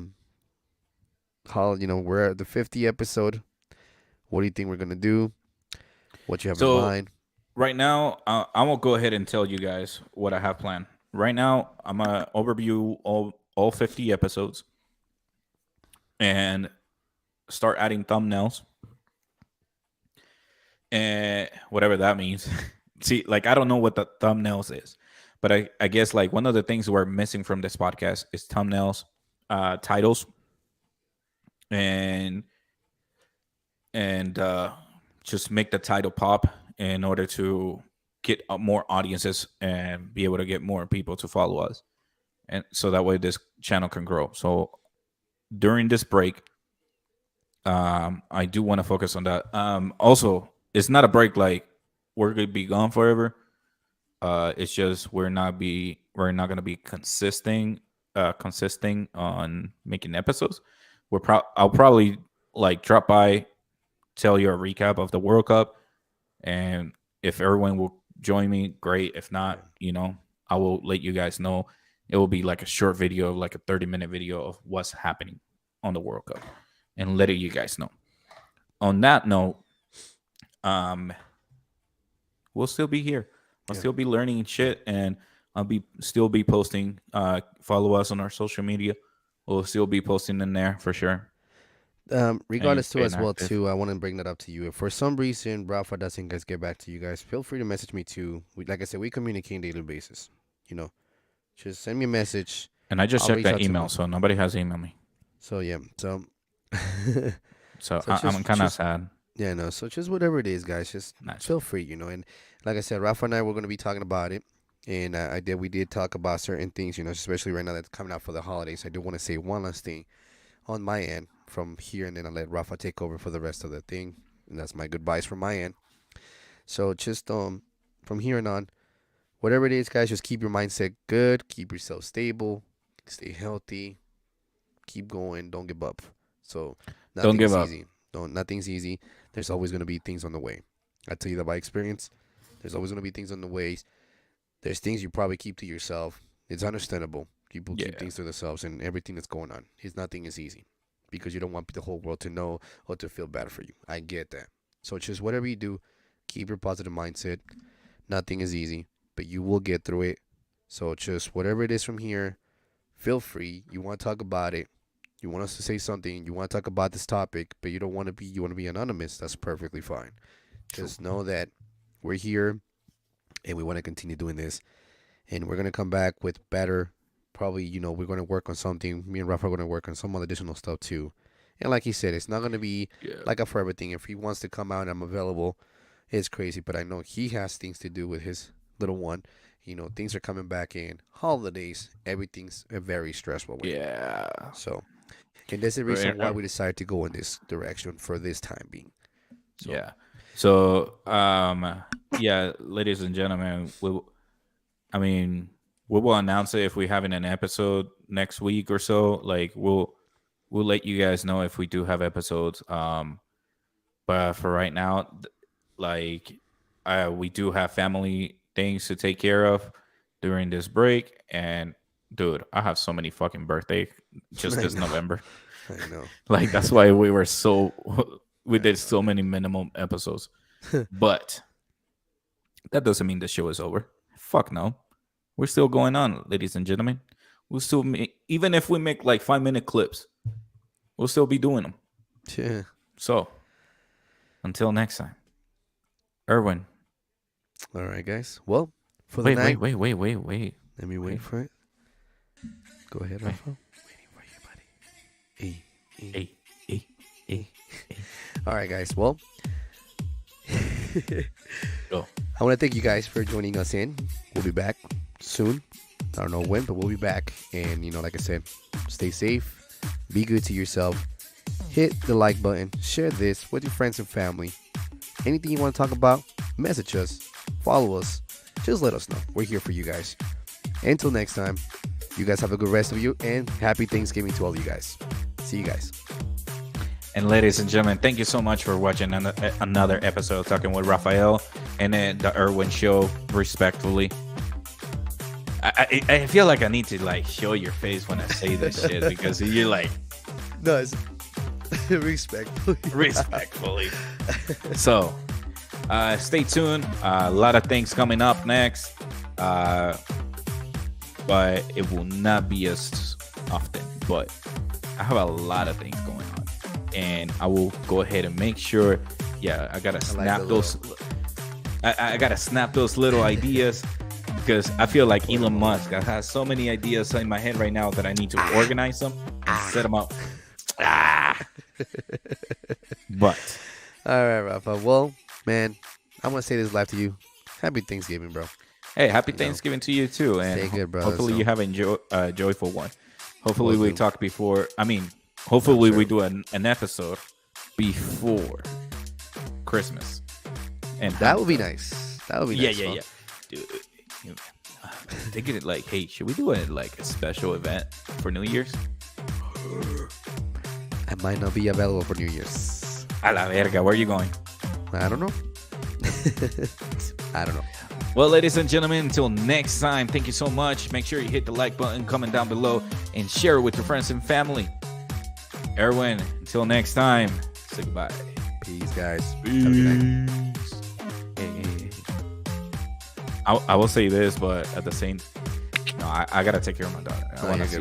we're at the 50th episode. What do you think we're gonna do? What you have in mind? Right now, I will go ahead and tell you guys what I have planned. Right now, I'm gonna overview all 50 episodes and start adding thumbnails and whatever that means. See, like I don't know what the thumbnails is, but I guess like one of the things we're missing from this podcast is thumbnails, titles, and just make the title pop in order to get more audiences and be able to get more people to follow us, and so that way this channel can grow. So during this break, I do want to focus on that. Also, it's not a break like we're gonna be gone forever. It's just we're not gonna be consisting on making episodes. I'll probably like drop by, tell you a recap of the World Cup, and if everyone will join me, great. If not, I will let you guys know. It will be like a short video, like a 30-minute video of what's happening on the World Cup, and letting you guys know. On that note, we'll still be here. I'll still be learning shit, and I'll still be posting. Follow us on our social media. We'll still be posting in there for sure. Regardless to as well too, I want to bring that up to you. If for some reason Rafa doesn't get back to you guys, feel free to message me too. Like I said, we communicate on a daily basis. Just send me a message. And I just checked that email, so nobody has emailed me. So yeah, so I'm kind of sad. Yeah, no. So just whatever it is, guys, just feel free, And like I said, Rafa and I were going to be talking about it, and we did talk about certain things, especially right now that's coming out for the holidays. I do want to say one last thing on my end from here, and then I'll let Rafa take over for the rest of the thing, and that's my goodbyes from my end. So just from here on, whatever it is, guys, just keep your mindset good, keep yourself stable, stay healthy, keep going, don't give up. So don't give up. Easy. Nothing's easy. There's always going to be things on the way. I tell you that by experience. There's always going to be things on the way. There's things you probably keep to yourself. It's understandable. People keep things to themselves, and everything that's going on. Nothing is easy because you don't want the whole world to know or to feel bad for you. I get that. So just whatever you do, keep your positive mindset. Nothing is easy, but you will get through it. So just whatever it is from here, feel free. You want to talk about it. You want us to say something. You want to talk about this topic, but you want to be anonymous. That's perfectly fine. Just know that we're here, and we want to continue doing this, and we're gonna come back with better. Probably, we're gonna work on something. Me and Rafa are gonna work on some additional stuff too. And like he said, it's not gonna be like a forever thing. If he wants to come out, I'm available. It's crazy, but I know he has things to do with his little one. Things are coming back in. Holidays, everything's very stressful. Yeah. So. And that's the reason why we decided to go in this direction for this time being. So. Yeah. So, ladies and gentlemen, we will announce it if we're having an episode next week or so. Like we'll let you guys know if we do have episodes. But for right now, we do have family things to take care of during this break, and dude, I have so many fucking birthdays just this November. I know. Like that's why we did so many minimum episodes. But that doesn't mean the show is over. Fuck no. We're still going on, ladies and gentlemen. We'll still even if we make like 5-minute clips, we'll still be doing them. Yeah. So until next time, Erwin. All right, guys. Well, for the night. Wait. Let me wait for it. Go ahead, Rafa. Waiting for you, buddy. Hey. All right, guys. Well, I want to thank you guys for joining us in. We'll be back soon. I don't know when, but we'll be back. And, like I said, stay safe. Be good to yourself. Hit the like button. Share this with your friends and family. Anything you want to talk about, message us. Follow us. Just let us know. We're here for you guys. Until next time, you guys have a good rest of you, and happy Thanksgiving to all you guys. See you guys. And ladies and gentlemen, thank you so much for watching another episode of Talking with Rafael and the Erwin Show, respectfully. I feel like I need to like show your face when I say this shit because you're like, no, it's respectfully. So, stay tuned. A lot of things coming up next, but it will not be as often. But I have a lot of things going on, and I will go ahead and make sure. Yeah, I gotta snap those. I gotta snap those little ideas. Because I feel like Elon Musk. I have so many ideas in my head right now that I need to organize them and set them up. But all right, Rafa. Well, man, I'm gonna say this live to you. Happy Thanksgiving, bro. Hey, happy Thanksgiving to you too, and stay good, brother. Hopefully you have a joyful one. Hopefully we talk before. I mean, hopefully we do an episode before Christmas, and that would be nice. That would be nice. Yeah. Dude, thinking it like, hey, should we do a special event for New Year's? I might not be available for New Year's. A la verga, where are you going? I don't know. Well, ladies and gentlemen, until next time, thank you so much. Make sure you hit the like button, comment down below, and share it with your friends and family. Erwin, until next time, say goodbye. Peace, guys. Peace. Have a good night. I will say this, but at the same, no, I gotta take care of my daughter. I want to see